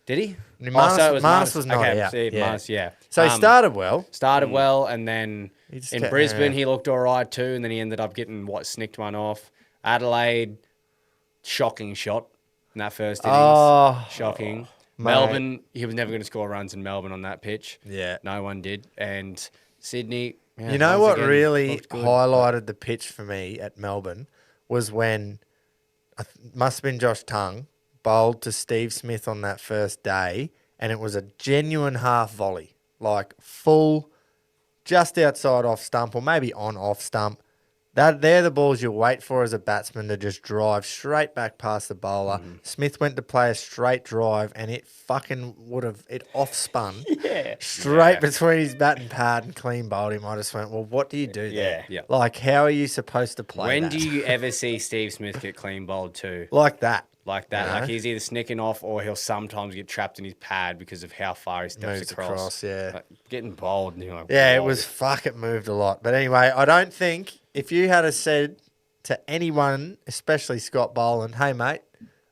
Did he? Marnus was not okay, out, see, yeah. Marnus, yeah. So he started well. Started well, and then He just in kept- Brisbane yeah. he looked all right too, and then he ended up getting snicked one off. Adelaide, shocking shot in that first innings. Oh, Shocking. mate. Melbourne, he was never going to score runs in Melbourne on that pitch. Yeah. No one did. And Sydney, yeah, You know once what again, really looked good. highlighted the pitch for me at Melbourne was when must have been Josh Tongue bowled to Steve Smith on that first day, and it was a genuine half volley, like full, just outside off stump or maybe on off stump. They're the balls you wait for as a batsman to just drive straight back past the bowler. Smith went to play a straight drive, and it fucking it off spun. Yeah. Straight between his bat and pad and clean bowled him. I just went, well, what do you do there? Yeah. Like, how are you supposed to play When that? do you ever see Steve Smith get clean bowled too? Like that. Like that. You know? Like he's either snicking off or he'll sometimes get trapped in his pad because of how far he steps Moves across. across, yeah. Like, getting bowled. And you're like, Yeah, it whoa. was it moved a lot. But anyway, I don't think if you had said to anyone, especially Scott Boland, hey, mate,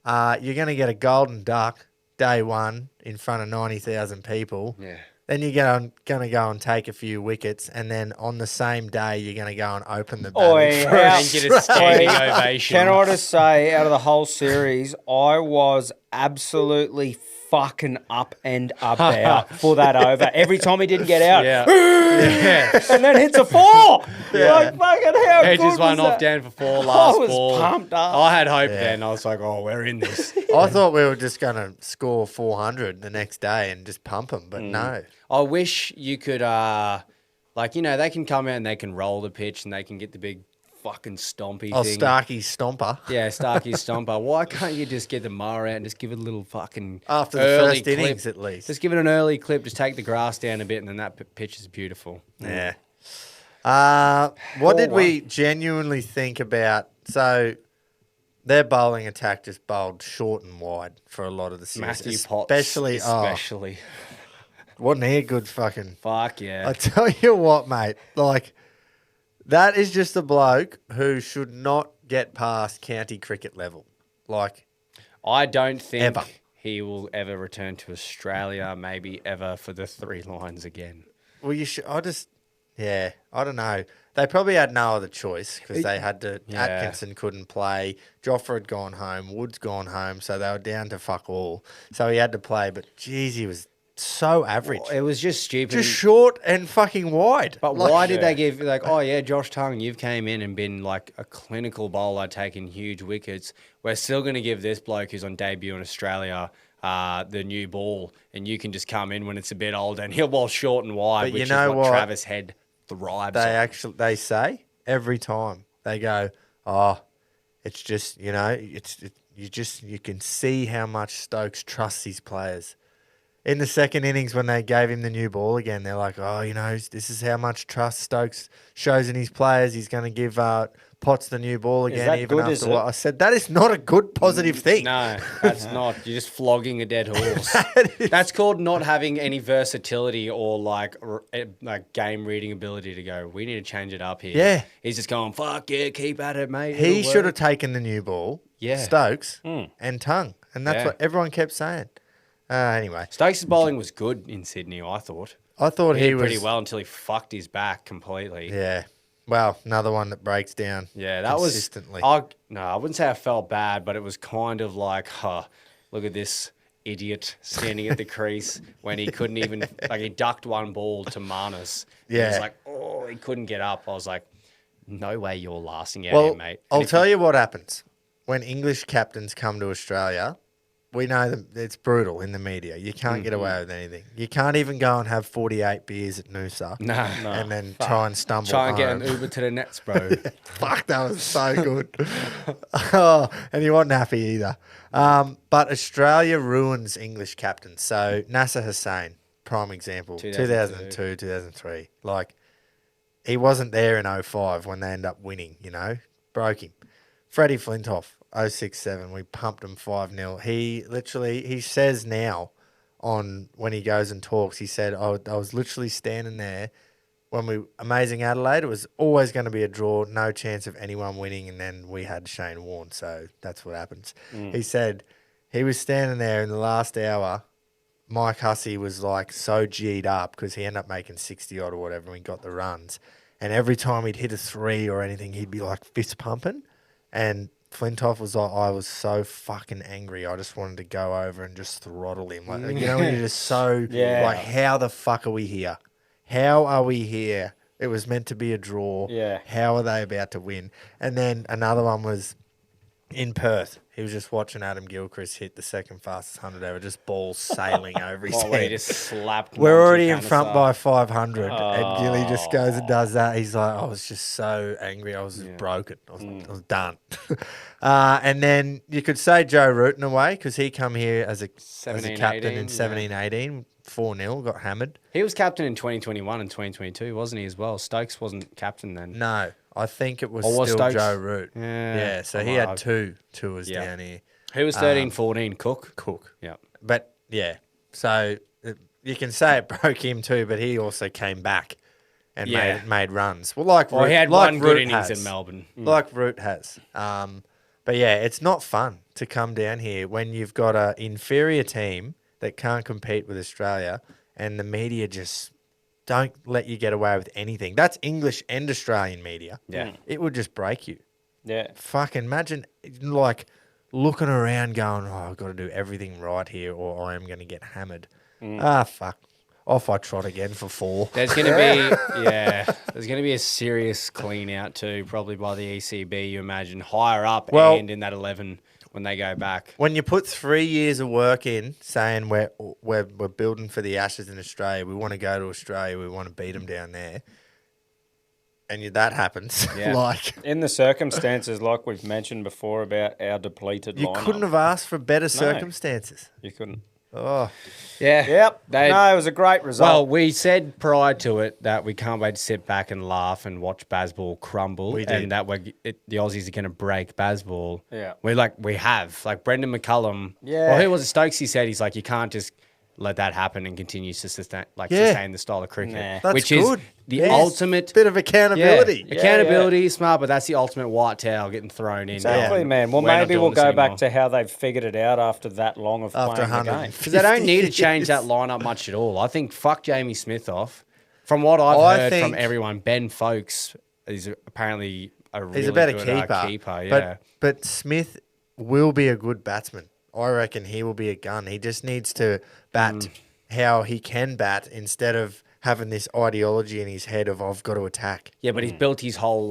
you're going to get a golden duck day one in front of 90,000 people. Yeah. Then you're going to go and take a few wickets, and then on the same day, you're going to go and open the Oi, batting for how- a And get a standing ovation. Can I just say, out of the whole series, I was absolutely fucking up and about for that over. Every time he didn't get out, and then hits a 4. Like, fucking how He good just went was off that? down for 4 last I was ball. pumped up. I had hope then. I was like, oh, we're in this. I thought we were just going to score 400 the next day and just pump them, but no. I wish you could, like, you know, they can come out and they can roll the pitch and they can get the big fucking stompy Oh, thing. Starkey Stomper. Yeah, Starkey Stomper. Why can't you just get the mower out and just give it a little fucking After the early first clip? innings, at least. Just give it an early clip, just take the grass down a bit, and then that pitch is beautiful. Yeah. What did we genuinely think about? So their bowling attack just bowled short and wide for a lot of the series. Matthew Potts, Especially. Wasn't he a good fucking... Fuck yeah. I tell you what, mate. Like, that is just a bloke who should not get past county cricket level. Like, I don't think Ever. he will ever return to Australia, maybe ever for the 3 lines again. well, you should... I don't know. They probably had no other choice because they had to... Yeah. Atkinson couldn't play. Jofra had gone home. Wood's gone home. So they were down to fuck all. So he had to play. But, geez, he was so average. It was just stupid. Just short and fucking wide. But why did they give, like, oh, yeah, Josh Tongue, you've came in and been, like, a clinical bowler taking huge wickets. We're still going to give this bloke who's on debut in Australia the new ball, and you can just come in when it's a bit older, and he'll bowl short and wide, But which you know is what what? Travis Head thrives on. They say every time they go, oh, it's just, you know, you can see how much Stokes trusts his players. In the second innings, when they gave him the new ball again, they're like, oh, you know, this is how much trust Stokes shows in his players. He's going to give Potts the new ball again, that even good, after is what it? I said. That is not a good positive thing. No, that's not. You're just flogging a dead horse. That's called not having any versatility or like game reading ability to go, we need to change it up here. Yeah. He's just going, fuck yeah, keep at it, mate. He It'll should have work." taken the new ball, Yeah. Stokes, and Tongue. And that's Yeah. what everyone kept saying. Anyway, Stokes' bowling was good in Sydney, I thought. I thought He he did was pretty well until he fucked his back completely. Yeah. Well, another one that breaks down. Yeah, that consistently. was. I wouldn't say I felt bad, but it was kind of like, look at this idiot standing at the crease when he couldn't even, like, he ducked one ball to Marnus. He Yeah. was like, oh, he couldn't get up. I was like, no way you're lasting out Well, here, mate. I'll tell you what happens when English captains come to Australia. We know that it's brutal in the media. You can't get away with anything. You can't even go and have 48 beers at Noosa No. and then try and stumble Try and get home. an Uber to the Nets, bro. Fuck, that was so good. And he wasn't happy either. But Australia ruins English captains. So Nasser Hussain, prime example, 2002, 2003. Like, he wasn't there in 05 when they end up winning, you know, broke him. Freddie Flintoff, 06-07, we pumped him 5-0. He says now when he goes and talks, he said, I was literally standing there when Amazing Adelaide, it was always going to be a draw, no chance of anyone winning, and then we had Shane Warne, so that's what happens. He said he was standing there in the last hour. Mike Hussey was like so G'd up because he ended up making 60 odd or whatever and we got the runs. And every time he'd hit a 3 or anything, he'd be like fist pumping. And Flintoff was like, I was so fucking angry. I just wanted to go over and just throttle him. Like, you know, when you're just so like, how the fuck are we here? How are we here? It was meant to be a draw. Yeah. How are they about to win? And then another one was in Perth. He was just watching Adam Gilchrist hit the second fastest 100 ever, just balls sailing over his He head. just slapped We're Monty already in Canister. front by 500, and Gilly just goes and does that. He's like, I was just so angry. I was just broken. I was done. And then you could say Joe Root in a way because he come here as a 17, captain 18, in 17-18, 4-0, got hammered. He was captain in 2021 and 2022, wasn't he, as well? Stokes wasn't captain then. No, I think it was Or was still Stokes? Joe Root. Yeah, So I he might had have- 2 tours Yeah. down here. Who was 13-14? Cook? Yeah. But yeah, so you can say it broke him too, but he also came back and Yeah. made runs. Well, like Well, Root, he had like one good Root innings has. in Melbourne. Like Root has. But yeah, it's not fun to come down here when you've got an inferior team that can't compete with Australia and the media just don't let you get away with anything. That's English and Australian media. Yeah. It would just break you. Yeah. Fucking imagine like looking around going, oh, I've got to do everything right here or I am going to get hammered. Ah, fuck. Off I trot again for 4. There's going to be, there's going to be a serious clean out too, probably by the ECB, you imagine, higher up and in that 11 when they go back. When you put 3 years of work in, saying we're building for the Ashes in Australia, we want to go to Australia, we want to beat them down there, and that happens, like In the circumstances, like we've mentioned before about our depleted you lineup, couldn't have asked for better circumstances. You couldn't. Oh, Yeah. Yep. No, it was a great result. Well, we said prior to it that we can't wait to sit back and laugh and watch Bazball crumble, We did. and that the Aussies are going to break Bazball. Yeah. We have Brendan McCullum. Yeah. Well, who was it? Stokesy said he's like, you can't just let that happen and continue to sustain the style of cricket, Nah. that's which good. is the Yes. ultimate Bit of accountability. accountability, smart, but that's the ultimate white towel getting thrown in. Exactly, man. Well, We're not maybe doing we'll this go anymore. back to how they've figured it out after that long of After playing the 100. game. Because they don't need to change that Yes. lineup much at all. I think fuck Jamie Smith off. From what I've I heard think- from everyone, Ben Folkes is apparently a really He's a better good keeper. keeper. Yeah. But Smith will be a good batsman. I reckon he will be a gun. He just needs to bat how he can bat instead of having this ideology in his head of I've got to attack. Yeah, but he's built his whole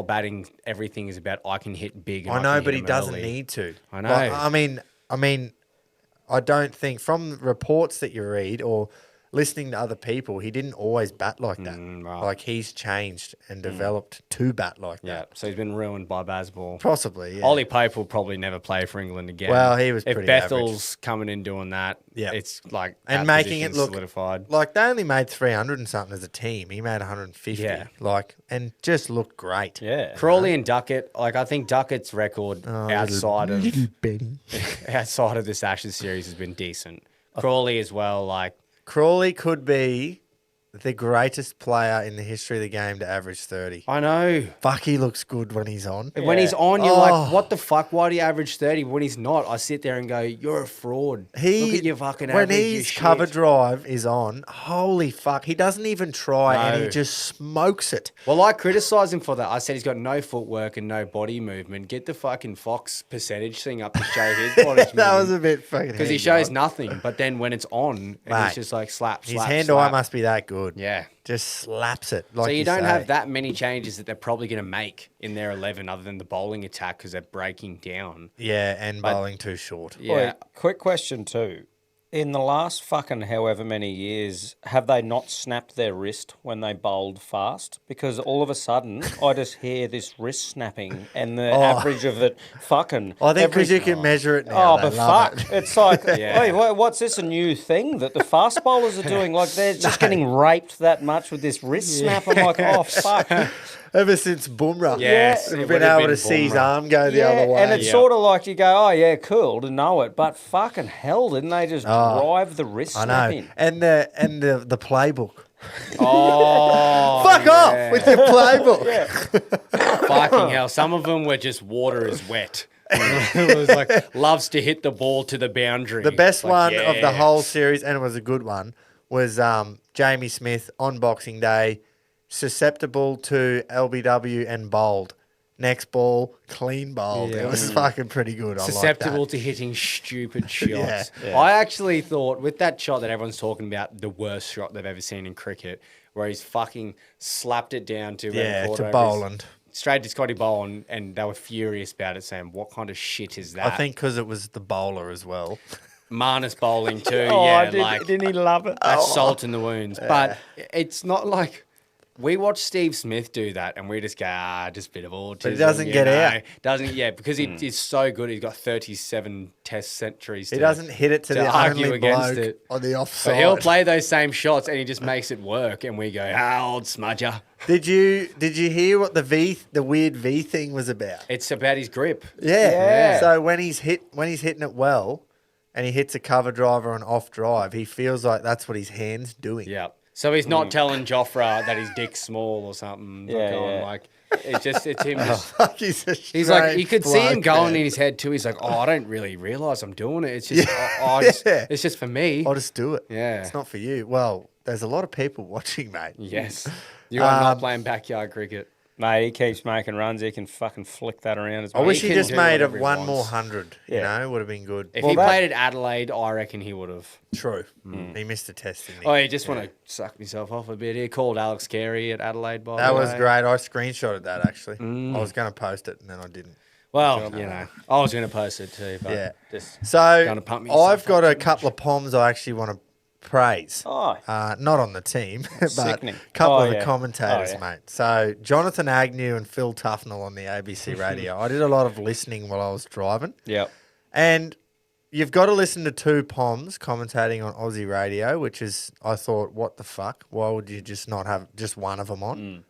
batting. Everything is about I can hit big. And I I know, can but hit he 'em doesn't early. need to. I know. Like, I mean, I don't think from reports that you read or listening to other people, he didn't always bat like that. right. Like he's changed and developed to bat like Yeah, that. so he's been ruined by Bazball. Possibly, yeah. Ollie Pope will probably never play for England again. Well, he was if pretty Bethel's coming in doing that. Yeah. It's like and that making it position's look solidified. like they only made 300 and something as a team. He made 150. Yeah. Like, and just looked great. Yeah. Crawley and Duckett, I think Duckett's record outside of Benny. outside of this Ashes series has been decent. Crawley as well, Crawley could be the greatest player in the history of the game to average 30. I know. Fuck, he looks good when he's on. When he's on, you're Oh. like, what the fuck? Why do you average 30? When he's not, I sit there and go, you're a fraud. Look at your fucking when average. you his shit. cover drive is on, holy fuck, he doesn't even try and he No. just smokes it. Well, I criticised him for that. I said he's got no footwork and no body movement. Get the fucking Fox percentage thing up to show his body That was a bit fucking because he hand shows eye. nothing. But then when it's on, and Mate, he's just like slap, His slap, hand slap. eye must be that good. Yeah. Just slaps it. Like So you don't say. have that many changes that they're probably going to make in their 11 other than the bowling attack because they're breaking down. Yeah, and bowling too short. Yeah. Wait, quick question too. In the last fucking however many years, have they not snapped their wrist when they bowled fast? Because all of a sudden, I just hear this wrist snapping and the average of it fucking... I think every- because you can measure it now. Oh, they but love fuck. it. It's like, Yeah. wait, what's this, a new thing that the fast bowlers are doing? Like, they're just getting raped that much with this wrist snap. I'm like, oh, fuck. Ever since Bumrah. Yes, We've it been would have able been to see his Bumrah. arm go the Yeah, other way. and it's Yeah. sort of like you go, oh, yeah, cool to know it. But fucking hell, didn't they just drive the wrist I snap know. in? And the playbook. Oh, Fuck off with your playbook. fucking hell. Some of them were just water is wet. It was like, loves to hit the ball to the boundary. The best Like, one of the yeah. whole series, and it was a good one, was Jamie Smith on Boxing Day, susceptible to LBW and bowled. Next ball, clean bowled. It was fucking pretty good. I Susceptible like to hitting stupid shots. Yeah. I actually thought with that shot that everyone's talking about, the worst shot they've ever seen in cricket, where he's fucking slapped it down to that. Yeah, caught to over his- Boland. straight to Scotty Boland, and they were furious about it, saying, "What kind of shit is that?" I think because it was the bowler as well. Marnus bowling too. Oh, yeah, didn't he love it? that's salt in the wounds. But it's not like we watch Steve Smith do that, and we just go, just a bit of autism. But he doesn't you get know. out. Doesn't because he's so good. He's got 37 Test centuries. He doesn't hit it to the argue only against bloke it. on the But offside. he'll play those same shots, and he just makes it work. And we go, old smudger. Did you hear what the weird V thing was about? It's about his grip. Yeah. So when he's hitting it well, and he hits a cover drive or an off drive, he feels like that's what his hand's doing. Yeah. So he's not telling Jofra that his dick's small or something. Not Yeah, going yeah. like it's him just. Fuck, he's a He's like, you strange could see him bloke, going man. in his head too. He's like, oh, I don't really realise I'm doing it. It's just, Yeah. it's just for me. I'll just do it. Yeah. It's not for you. Well, there's a lot of people watching, mate. Yes. You are not playing backyard cricket. Mate, he keeps making runs. He can fucking flick that around as I well. wish he can just do made whatever he one more wants. 100. Yeah. You know, would have been good. If Well, he that- played at Adelaide, I reckon he would have. True. He missed the test, didn't he? Oh, you just want to suck myself off a bit. He called Alex Carey at Adelaide, by That the was way. great. I screenshotted that, actually. I was going to post it, and then I didn't. Well, you know, I was going to post it too, but Yeah. just So Gonna pump myself I've got up a too couple of poms I actually want to praise. Oh, Not on the team, but Sickening. a couple Oh, of the yeah. commentators, Oh, yeah. mate. So Jonathan Agnew and Phil Tufnell on the ABC radio. I did a lot of listening while I was driving. yep. And you've got to listen to two poms commentating on Aussie radio, which is, I thought, what the fuck? Why would you just not have just one of them on?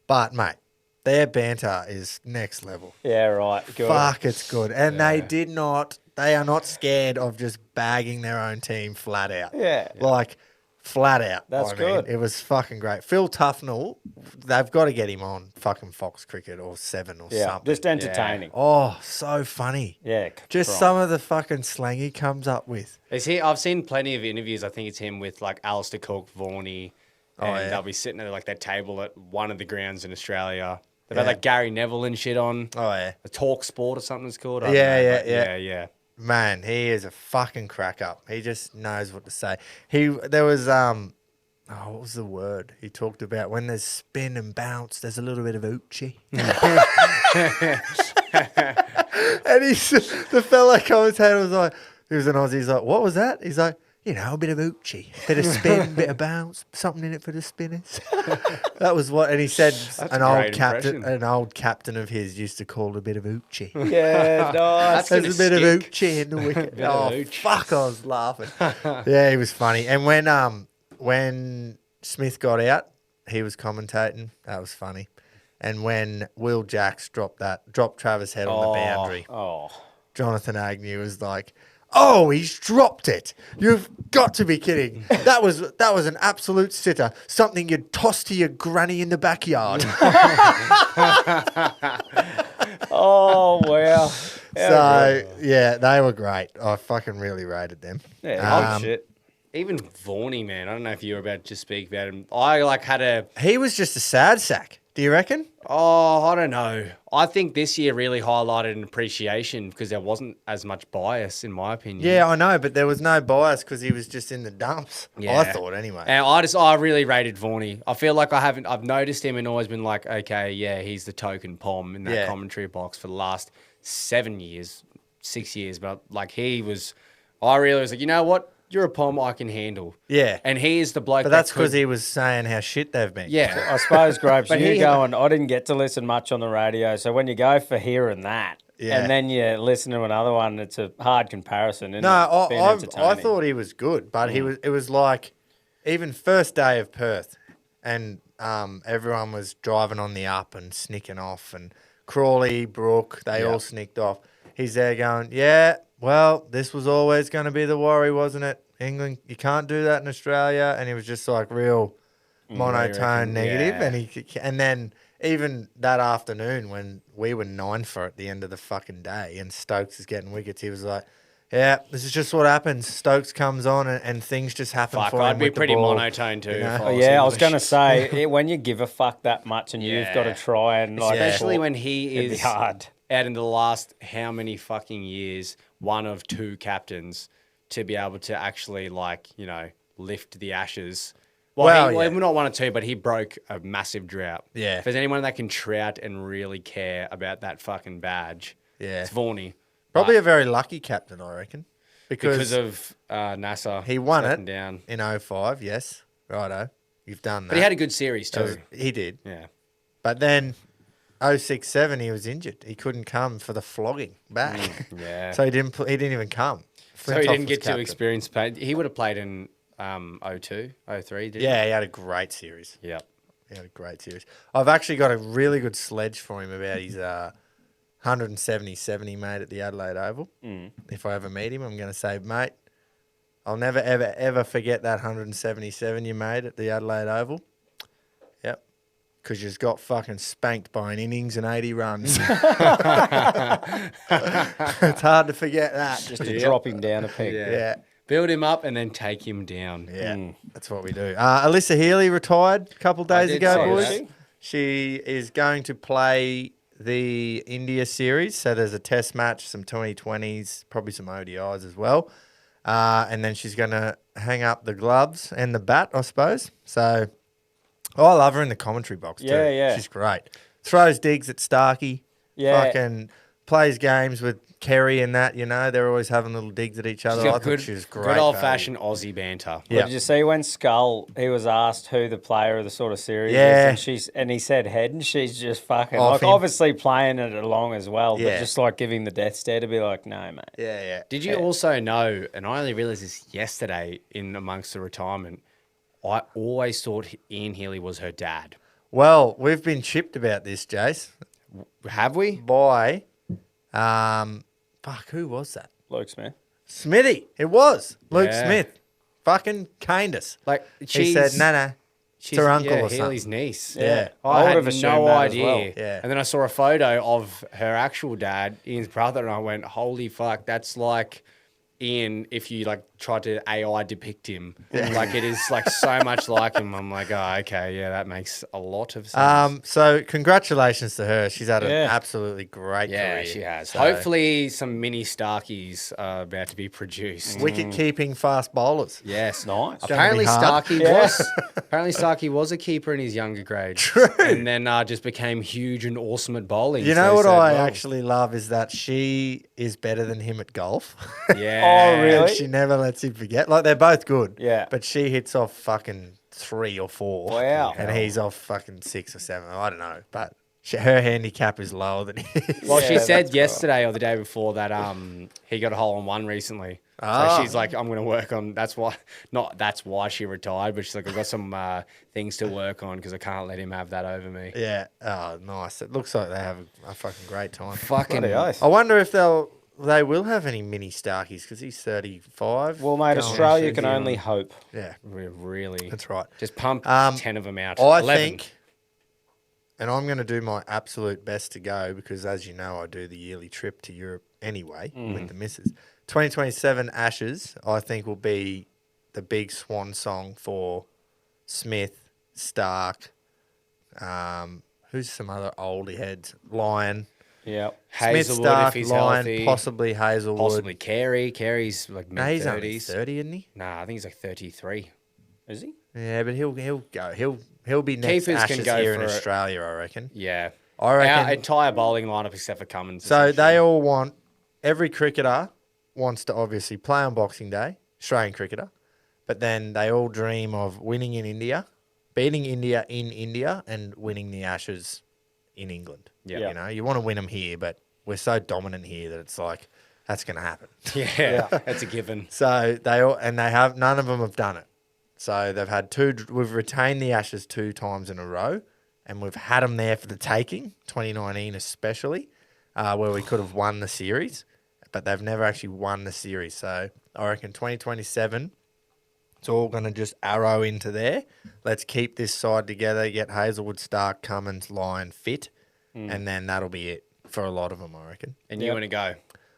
But, mate, their banter is next level. Yeah, right. Good. Fuck, it's good. And they are not scared of just bagging their own team flat out. Yeah. Like, flat out. That's I mean. good. It was fucking great. Phil Tufnell, they've got to get him on fucking Fox Cricket or 7 or Yeah. something. Just entertaining. Oh, so funny. Yeah. Just right. some of the fucking slang he comes up with. Is he? I've seen plenty of interviews. I think it's him with like Alistair Cook, Varney, and yeah. they'll be sitting at like their table at one of the grounds in Australia. They've Yeah. had like Gary Neville and shit on. Oh, yeah. The Talk Sport or something it's called. I don't Yeah, know, yeah, but yeah. yeah. Man, he is a fucking crack up. He just knows what to say. There was what was the word? He talked about when there's spin and bounce, there's a little bit of oochie. And the fellow commentator was like, he was an Aussie, he's like, what was that? He's like, you know, a bit of oochie, bit of spin, bit of bounce, something in it for the spinners. That was what, and he said an a old great impression. captain of his used to call it a bit of oochie. Yeah, nice. That's There's a bit of stick. oochie in the wicket. Bit of Oh, ooch. fuck, I was laughing. Yeah, he was funny. And when Smith got out, he was commentating. That was funny. And when Will Jacks dropped Travis Head on the boundary, Oh. Jonathan Agnew was like, "Oh, he's dropped it! You've got to be kidding! That was an absolute sitter. Something you'd toss to your granny in the backyard." Oh, wow. So yeah, they were great. I fucking really rated them. Yeah, shit. Even Varney, man. I don't know if you were about to just speak about him. I like had a. He was just a sad sack. Do you reckon? Oh, I don't know. I think this year really highlighted an appreciation because there wasn't as much bias, in my opinion. Yeah, I know, but there was no bias because he was just in the dumps. Yeah. I thought anyway. And I really rated Varney. I feel like I've noticed him and always been like, okay, yeah, he's the token pom in that Yeah. commentary box for the last 6 years. But like I really was like, you know what? You're a pom I can handle. Yeah. And he is the bloke But that's that because could- he was saying how shit they've been. Yeah. I suppose, Grapes, But you he- going, I didn't get to listen much on the radio. So when you go for hearing that, Yeah. and then you listen to another one, it's a hard comparison. Isn't No, it? Being I entertaining. thought he was good, but it was like even first day of Perth, and everyone was driving on the up and snicking off, and Crawley, Brooke, they all snicked off. He's there going, yeah, well, this was always going to be the worry, wasn't it? England, you can't do that in Australia, and he was just like real monotone negative, Yeah. and then even that afternoon when we were 9 for at the end of the fucking day, and Stokes is getting wickets, he was like, yeah, this is just what happens. Stokes comes on and things just happen Fuck, for him. I'd be with the pretty ball. monotone too. You know? if Oh, I was yeah, I was English. going to say, when you give a fuck that much and you've got to Yeah. try and like, Especially when he it'd be is hard. out in the last how many fucking years, one of two captains to be able to actually lift the Ashes. Well, Well, yeah. not one or two, but he broke a massive drought. Yeah. If there's anyone that can trout and really care about that fucking badge, Yeah. it's Varney. Probably a very lucky captain, I reckon. Because of NASA. he won stepping it down. in 05, yes. Righto. You've done that. But he had a good series too. He did. Yeah. But then 06-07, he was injured. He couldn't come for the flogging back. Yeah. So he didn't even come. So he Flintoff didn't was get to captain. experience pain. He would have played in 02, 03, didn't Yeah, he had a great series. he? Yep. He had a great series. I've actually got a really good sledge for him about his 177 he made at the Adelaide Oval. If I ever meet him, I'm going to say, mate, I'll never, ever, ever forget that 177 you made at the Adelaide Oval. Yep. Because you just got fucking spanked by an innings and 80 runs. It's hard to forget that. Just to drop him down a peg. Yeah. Yeah. Build him up and then take him down. Yeah, that's what we do. Alyssa Healy retired a couple days did ago, see boys. that. She is going to play the India series. So there's a test match, some 2020s, probably some ODIs as well. And then she's going to hang up the gloves and the bat, I suppose. So I love her in the commentary box too. Yeah, yeah. She's great. Throws digs at Starkey. Yeah. Fucking plays games with Kerry and that, They're always having little digs at each other. She's I got thought she was great. good old-fashioned Aussie banter. Yeah. Did you see when Skull, he was asked who the player of the sort of series Yeah. is, and he said Head, and she's just fucking, Off him. obviously playing it along as well, Yeah. but just like giving the death stare to be like, no, mate. Yeah. Did you also know, and I only realised this yesterday in amongst the retirement, I always thought Ian Healy was her dad. Well, we've been chipped about this, Jace, Have we? by, who was that? Luke Smith. Smithy. It was Luke Yeah. Smith. Fucking caned us. Like, He said, no. She's her uncle or Healy's something. niece. Yeah. I I had would've assumed no that as idea. well. Yeah. And then I saw a photo of her actual dad, Ian's brother, and I went, holy fuck, that's like Ian if you like tried to AI depict him. Like it is like so much like him. I'm like, oh, okay, yeah, that makes a lot of sense. So congratulations to her. She's had an Yeah. absolutely great Yeah, career. she has. So, Hopefully some mini Starkies are about to be produced. wicket keeping fast bowlers. Yes. Nice. Apparently Gonna Starkey Yeah. was a keeper in his younger grade. True. And then just became huge and awesome at bowling. You So know he what said, I well, actually love is that she is better than him at golf. Yeah. Oh, really? And she never lets him forget. Like, they're both good. Yeah. But she hits off fucking 3 or 4. Wow. And he's off fucking 6 or 7. I don't know. But her handicap is lower than his. Well, she Yeah, said that's yesterday or the day before that he got a hole in one recently. Ah. So she's like, I'm going to work on. That's why she retired, but she's like, I've got some things to work on because I can't let him have that over me. Yeah. Oh, nice. It looks like they have a fucking great time. Fucking Bloody oath. I wonder if they will have any mini Starkies because he's 35. Well, mate, Going on Australia 30. can only hope. Yeah, Really. that's right. Just pump 10 10 of them out. I 11. think, and I'm going to do my absolute best to go because, as you know, I do the yearly trip to Europe anyway with the missus. 2027 Ashes, I think, will be the big swan song for Smith, Stark. Who's some other oldie heads? Lyon. Yeah. Smith, Hazelwood Stark, if he's Lyon, healthy. possibly Hazelwood. Possibly Carey. Carey's like No, he's only mid-30s. 30, isn't he? Nah, I think he's like 33. Is he? Yeah, but he'll go. He'll be next Keepers can Ashes go here in for it. Australia, I reckon. Yeah. I reckon. Our entire bowling lineup except for Cummins. So they essentially. all want, every cricketer wants to obviously play on Boxing Day, Australian cricketer, but then they all dream of winning in India, beating India in India, and winning the Ashes in England. Yeah. You know, you want to win them here, but we're so dominant here that it's like, that's going to happen. Yeah, that's a given. So none of them have done it. So they've had we've retained the Ashes 2 times in a row, and we've had them there for the taking, 2019 especially, where we could have won the series, but they've never actually won the series. So I reckon 2027, it's all going to just arrow into there. Let's keep this side together, get Hazelwood, Stark, Cummins, Lyon fit, and then that'll be it for a lot of them, I reckon. And you want to go?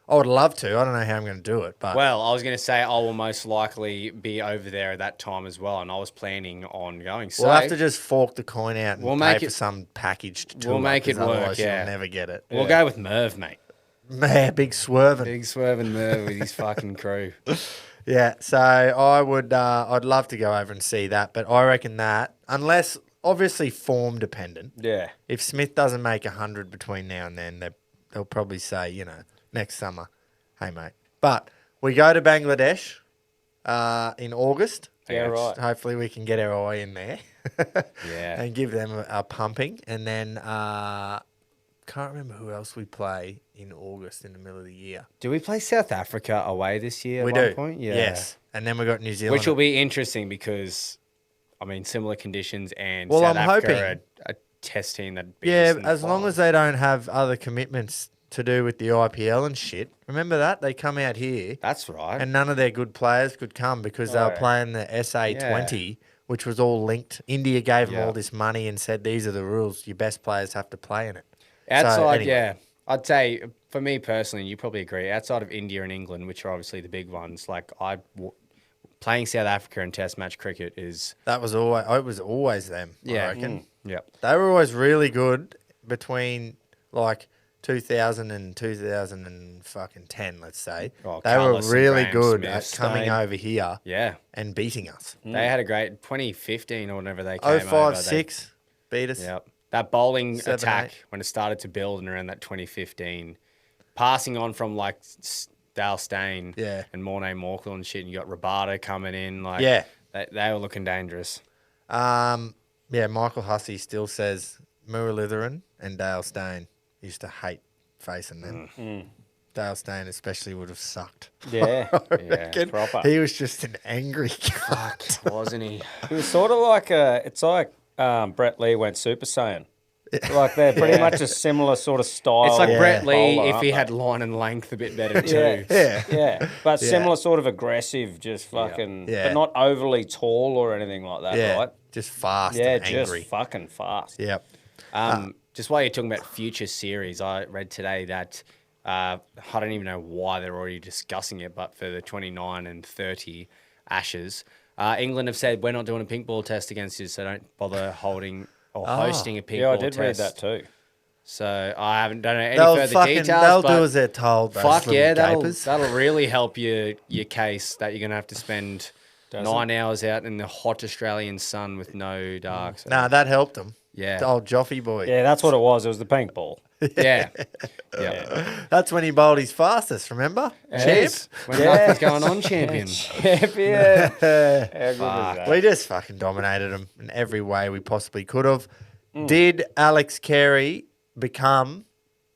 I would love to. I don't know how I'm going to do it, but Well, I was going to say I will most likely be over there at that time as well, and I was planning on going. So we'll have to just fork the coin out and We'll pay make for it- some packaged tour. we'll make it 'cause work, otherwise yeah. You'll never get it. we'll go with Merv, mate. Yeah, big swerving. Big swerving Merv with his fucking crew. Yeah, so I would, I'd love to go over and see that, but I reckon that, unless obviously form dependent, Yeah. if Smith doesn't make 100 between now and then, they'll probably say, next summer, hey mate. But we go to Bangladesh in August. Yeah, right. Hopefully we can get our eye in there. Yeah. And give them a pumping. And then can't remember who else we play in August in the middle of the year. Do we play South Africa away this year we at one do. point? Yeah. Yes. And then we got New Zealand. Which will be interesting because, I mean, similar conditions and Well, South I'm Africa hoping- are a test team that Yeah, as long as they don't have other commitments to do with the IPL and shit. Remember that? They come out here That's right. and none of their good players could come because they were yeah. playing the SA20, which was all linked. India gave them all this money and said, these are the rules. Your best players have to play in it. Outside, anyway. yeah. I'd say, for me personally, and you probably agree, outside of India and England, which are obviously the big ones, like playing South Africa in Test match cricket is That was always, it was always them, I Yeah. reckon. Yep. They were always really good between like 2000 and 2010, let's say. Oh, They were Callis and really Graham good Smith, at coming Stein. over here Yeah. and beating us. They had a great 2015 or whenever they came 05, over. 06 beat us. Yep. That bowling 7, attack 8. when it started to build and around that 2015, passing on from like Dale Steyn Yeah. and Mornay Morkel and shit, and you got Rabada coming in. Like, Yeah. they were looking dangerous. Yeah, Michael Hussey still says Muralitharan and Dale Steyn used to hate facing them. Dale Steyn especially would have sucked. Yeah. Reckon proper. He was just an angry cunt. Wasn't he? It was sort of like it's like Brett Lee went Super Saiyan. Like they're pretty much a similar sort of style. It's like Brett Lee bowler, if he aren't had line and length a bit better too. they? Yeah. But Yeah. similar sort of aggressive, just fucking, Yeah. but not overly tall or anything like that, Yeah. right? Just fast Yeah, and angry. just fucking fast. Yep. Just while you're talking about future series, I read today that I don't even know why they're already discussing it, but for the 29 and 30 Ashes, England have said we're not doing a pink ball test against you, so don't bother holding or hosting a pink Yeah, ball I did read test. that too. So I don't know any They'll further details. they'll but do as they're told. Those fuck little yeah, gapers. that'll really help your case that you're gonna have to spend Does 9 hours out in the hot Australian sun with no dark. So, Nah, that helped them. yeah, The old Joffy boy. Yeah, that's what it was. It was the pink ball. yeah, That's when he bowled his fastest, remember? Champ. Cheers. When nothing's going on, champion. Champion. How good is that? We just fucking dominated them in every way we possibly could have. Did Alex Carey become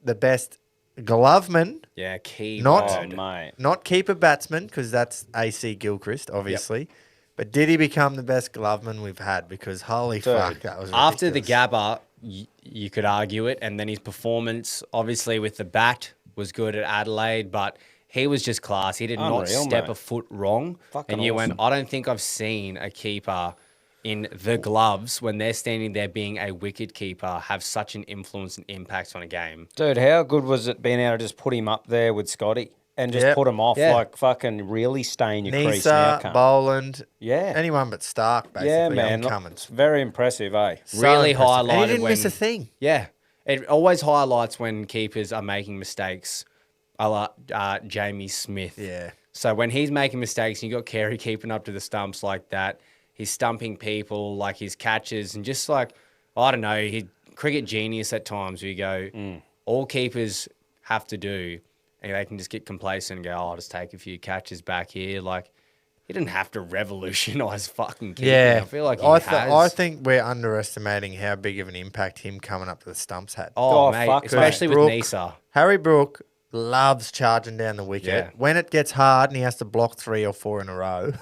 the best gloveman, Yeah, key. Not- Oh, word. mate. not keeper batsman, because that's AC Gilchrist, obviously. But did he become the best gloveman we've had? Because holy fuck, that was After the ridiculous. Gabba, you could argue it, and then his performance, obviously with the bat, was good at Adelaide, but he was just class. He did not Unreal, step mate. a foot wrong. Fucking and you awesome. went, I don't think I've seen a keeper in the gloves when they're standing there being a wicket keeper have such an influence and impact on a game. Dude, how good was it being able to just put him up there with Scotty and just Yep. put him off, Yeah. like fucking really stain your crease now, Nisa, cunt. Boland, Yeah. anyone but Stark, basically. Yeah, man. On It's Cummins. very impressive, eh? Really impressive. highlighted And he didn't when miss a thing. Yeah, it always highlights when keepers are making mistakes. A la Jamie Smith. Yeah. So when he's making mistakes, and you got Carey keeping up to the stumps like that, he's stumping people, like his catches, and just like I don't know, he cricket genius at times. Where you go, all keepers have to do, and they can just get complacent and go, oh, I'll just take a few catches back here. Like he didn't have to revolutionize fucking keeping. Yeah. I feel like he I has. think we're underestimating how big of an impact him coming up to the stumps had. Oh, Oh, mate, fuck, especially mate. with Brook. Nisa. Harry Brook loves charging down the wicket. Yeah. When it gets hard and he has to block 3 or 4 in a row,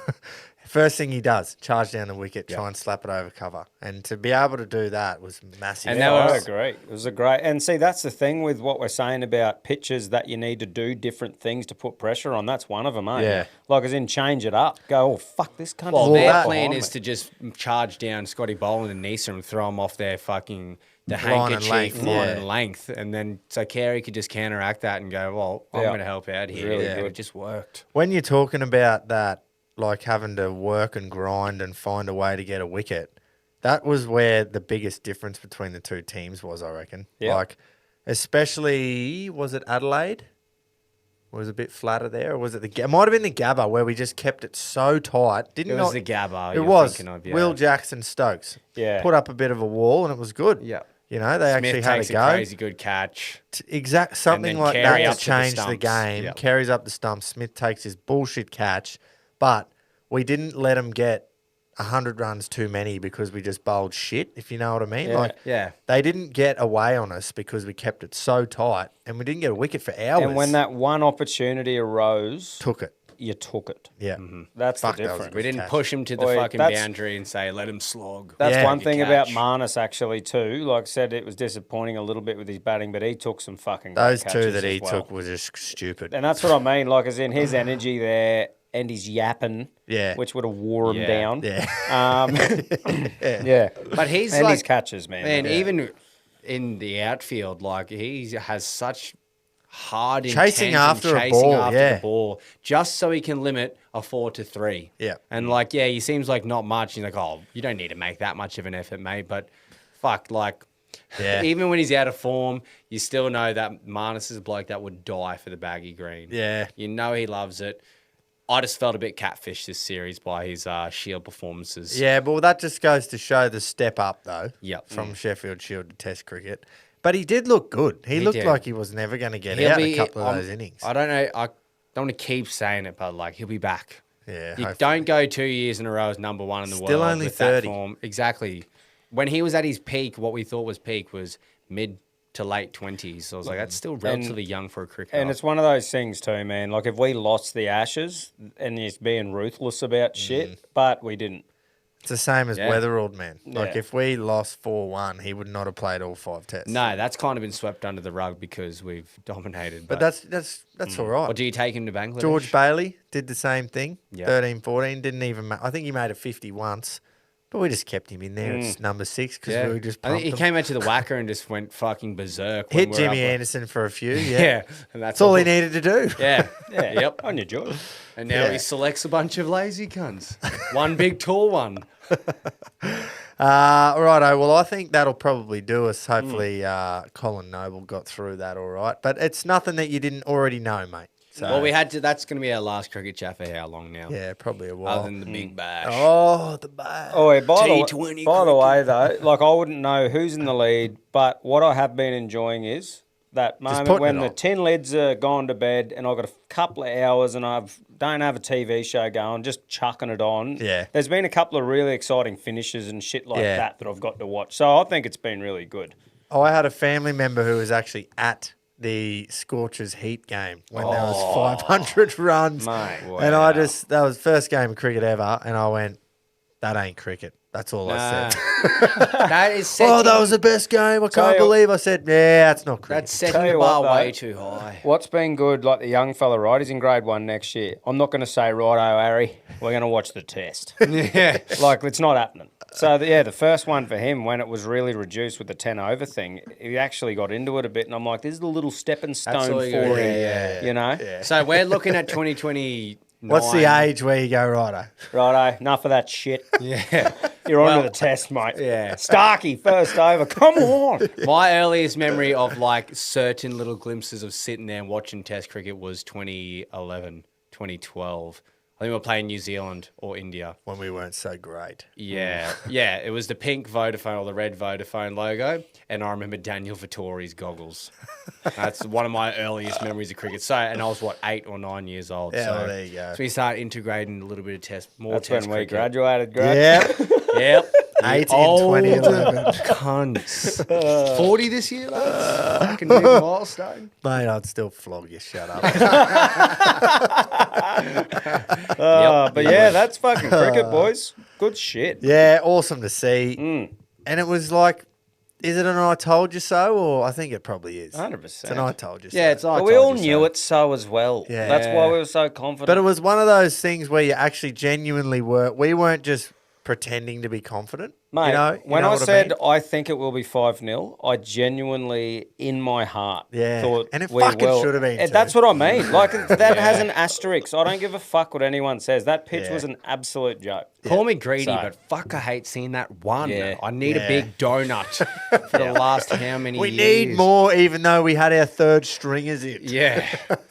first thing he does, charge down the wicket, try and slap it over cover. And to be able to do that was massive. And Yeah, that I was- agree. It was a great, and see, that's the thing with what we're saying about pitches that you need to do different things to put pressure on. That's one of them, eh? Yeah. Like, as in, change it up. Go, oh fuck, this country. Well, Well, their that- plan behind is me. to just charge down Scotty Boland and Nisa and throw them off their fucking the Line and handkerchief length, line yeah. and length, and then so Carey could just counteract that and go, well, I'm Yeah. going to help out here. really Yeah, good. it just worked. When you're talking about that, like having to work and grind and find a way to get a wicket, that was where the biggest difference between the two teams was, I reckon. Yeah. Like, especially, was it Adelaide? Was it a bit flatter there? Or was it it might have been the Gabba where we just kept it so tight. It was the Gabba. It you're was. thinking of, yeah. Will Jackson Stokes. Yeah. Put up a bit of a wall and it was good. Yeah. You know, they Smith actually had takes a go. a crazy good catch. Exact something then like Carey that up to to the change the stumps. game. Yep. Carries up the stump. Smith takes his bullshit catch, but we didn't let him get 100 runs too many because we just bowled shit. If you know what I mean, Yeah. like Yeah. they didn't get away on us because we kept it so tight, and we didn't get a wicket for hours. And when that one opportunity arose, took it, you took it. yeah, That's Fuck, the that was a difference. We didn't catch. push him to the Oi, fucking that's- boundary and say, let him slog. That's Yeah. one Good thing about catch. Marnus actually too. Like I said, it was disappointing a little bit with his batting, but he took some fucking great those two catches that he as well. took were just stupid. And that's what I mean. Like, as in his energy there and his yapping, Yeah. which would have wore him Yeah. down. Yeah, Yeah. But he's And like, his catches, man. man, Yeah. even in the outfield, like he has such hard Chasing intent and after a chasing ball, after yeah. the ball, just so he can limit a 4-3. Yeah. And like, yeah, he seems like not much. He's like, oh, you don't need to make that much of an effort, mate. But fuck, like, Yeah. even when he's out of form, you still know that Marnus is a bloke that would die for the baggy green. Yeah. You know he loves it. I just felt a bit catfish this series by his Shield performances. Yeah, but that just goes to show the step up, though, Yep. from Sheffield Shield to Test cricket. But he did look good. He looked did. like he was never going to get He'll out be- a couple of I'm- those innings. I don't know. I don't want to keep saying it, but like he'll be back. Yeah, You hopefully. don't go 2 years in a row as number one in the Still world only with 30. that form. Exactly. When he was at his peak, what we thought was peak was mid to late 20s. So I was like, that's still relatively young for a cricketer. And it's one of those things too, man. Like if we lost the Ashes and he's being ruthless about shit, but we didn't. It's the same as Yeah. Weatherald, man. Like, Yeah. if we lost 4-1, he would not have played all 5 tests. No, that's kind of been swept under the rug because we've dominated. But that's all right. Or do you take him to Bangladesh? George Bailey did the same thing. Yeah. 13-14, didn't even I think he made a 50 once, but we just kept him in there. It's number 6 because Yeah. we were just I think pumped he him. came out to the whacker and just went fucking berserk. when Hit we were Jimmy up- Anderson for a few, yeah. Yeah. And That's all he needed to do. Yeah. Yeah. Yep. On your job. And now Yeah. he selects a bunch of lazy cunts. One big tall one. Righto. Well, I think that'll probably do us. Hopefully, Colin Noble got through that all right. But it's nothing that you didn't already know, mate. So, Well, we had to. That's going to be our last cricket chat for how long now? yeah, probably a while. Other than the big bash. Oh, the bad. Oh, yeah, T20 by the way, though, like I wouldn't know who's in the lead, but what I have been enjoying is that moment putting when it the on. tin lids are gone to bed and I've got a couple of hours and don't have a TV show going, just chucking it on. Yeah. There's been a couple of really exciting finishes and shit like Yeah. that I've got to watch. So I think it's been really good. Oh, I had a family member who was actually at the Scorchers Heat game when there was 500 runs. Mate, And I just, that was the first game of cricket ever. And I went, that ain't cricket. That's all I Nah. said. That is Oh, setting, that was the best game. I can't you- believe I said, yeah, that's not cricket. that's setting Tell the you bar what, though. way too high. What's been good, like the young fella, right? He's in grade 1 next year. I'm not going to say, righto, Harry, we're going to watch the test. Yeah. Like, it's not happening. So, the first one for him, when it was really reduced with the 10 over thing, he actually got into it a bit. And I'm like, this is the little stepping stone all for you gotta him, do, yeah. you know? Yeah. So we're looking at 2029. What's the age where you go, righto? Righto, enough of that shit. Yeah. You're on Well, to the test, mate. yeah. Starkey, first over. Come on. My earliest memory of like certain little glimpses of sitting there and watching Test cricket was 2011, 2012. I think we were playing New Zealand or India. When we weren't so great. Yeah, yeah. It was the pink Vodafone or the red Vodafone logo, and I remember Daniel Vittori's goggles. That's one of my earliest memories of cricket. So, and I was 8 or 9 years old. Yeah, so, well, there you go. So we started integrating a little bit of test, more That's test when we cricket. graduated, Yep. Yep. 8 in Old 2011. Cunts. 40 this year, lads. Fucking big milestone. Mate, I'd still flog you. Shut up. But yeah, that's fucking cricket, boys. Good shit. Yeah, awesome to see. And it was like, is it an I told you so? Or I think it probably is. 100%. It's an I told you so. Yeah, it's like But we all knew it so as well. Yeah. That's why we were so confident. But it was one of those things where you actually genuinely were. We weren't just pretending to be confident. Mate, you know, when know I what said mean? I think it will be 5-0, I genuinely, in my heart, Yeah, thought and it we fucking will. should have been And too. that's what I mean. Like, that has an asterisk. I don't give a fuck what anyone says. That pitch Yeah. was an absolute joke. Call me greedy, So- but fuck, I hate seeing that one. Yeah. I need Yeah. a big donut for the last how many we years? need more, even though we had our third stringers in. Yeah.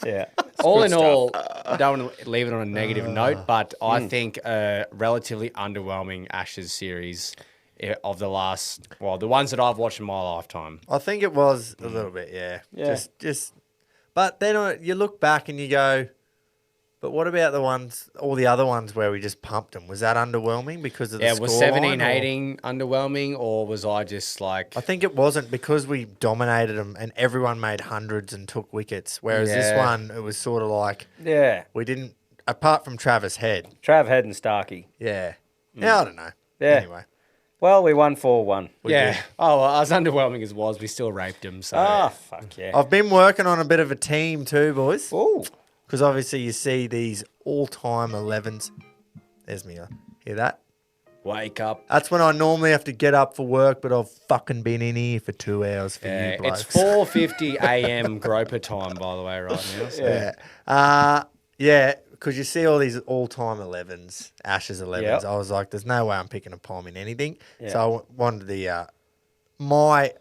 Yeah. All Good in all, I don't want to leave it on a negative note, but I Hmm. think a relatively underwhelming Ashes series of the last, well, the ones that I've watched in my lifetime. I think it was a little bit, yeah. Yeah. Just. But then you look back and you go, but what about the ones, all the other ones where we just pumped them? Was that underwhelming because of the Yeah, scoreline? was 17, or- 18 underwhelming, or was I just like... I think it wasn't because we dominated them and everyone made hundreds and took wickets. Whereas this Yeah. one, it was sort of like Yeah. we didn't, apart from Travis Head. Trav Head and Starkey. Yeah. Yeah, I don't know. Yeah. Anyway. Well, we won 4-1. yeah. did. Oh, well, as underwhelming as was, we still raped him, so... Ah, fuck yeah. I've been working on a bit of a team too, boys. Ooh. Because obviously you see these all-time 11s. There's me. Hear that? Wake up. That's when I normally have to get up for work, but I've fucking been in here for 2 hours for Yeah, you blokes. it's 4:50 a.m. Groper time, by the way, right now. So. Yeah. Yeah, because you see all these all-time 11s, Ashes 11s. Yep. I was like, there's no way I'm picking a palm in anything. Yeah. So I wanted the my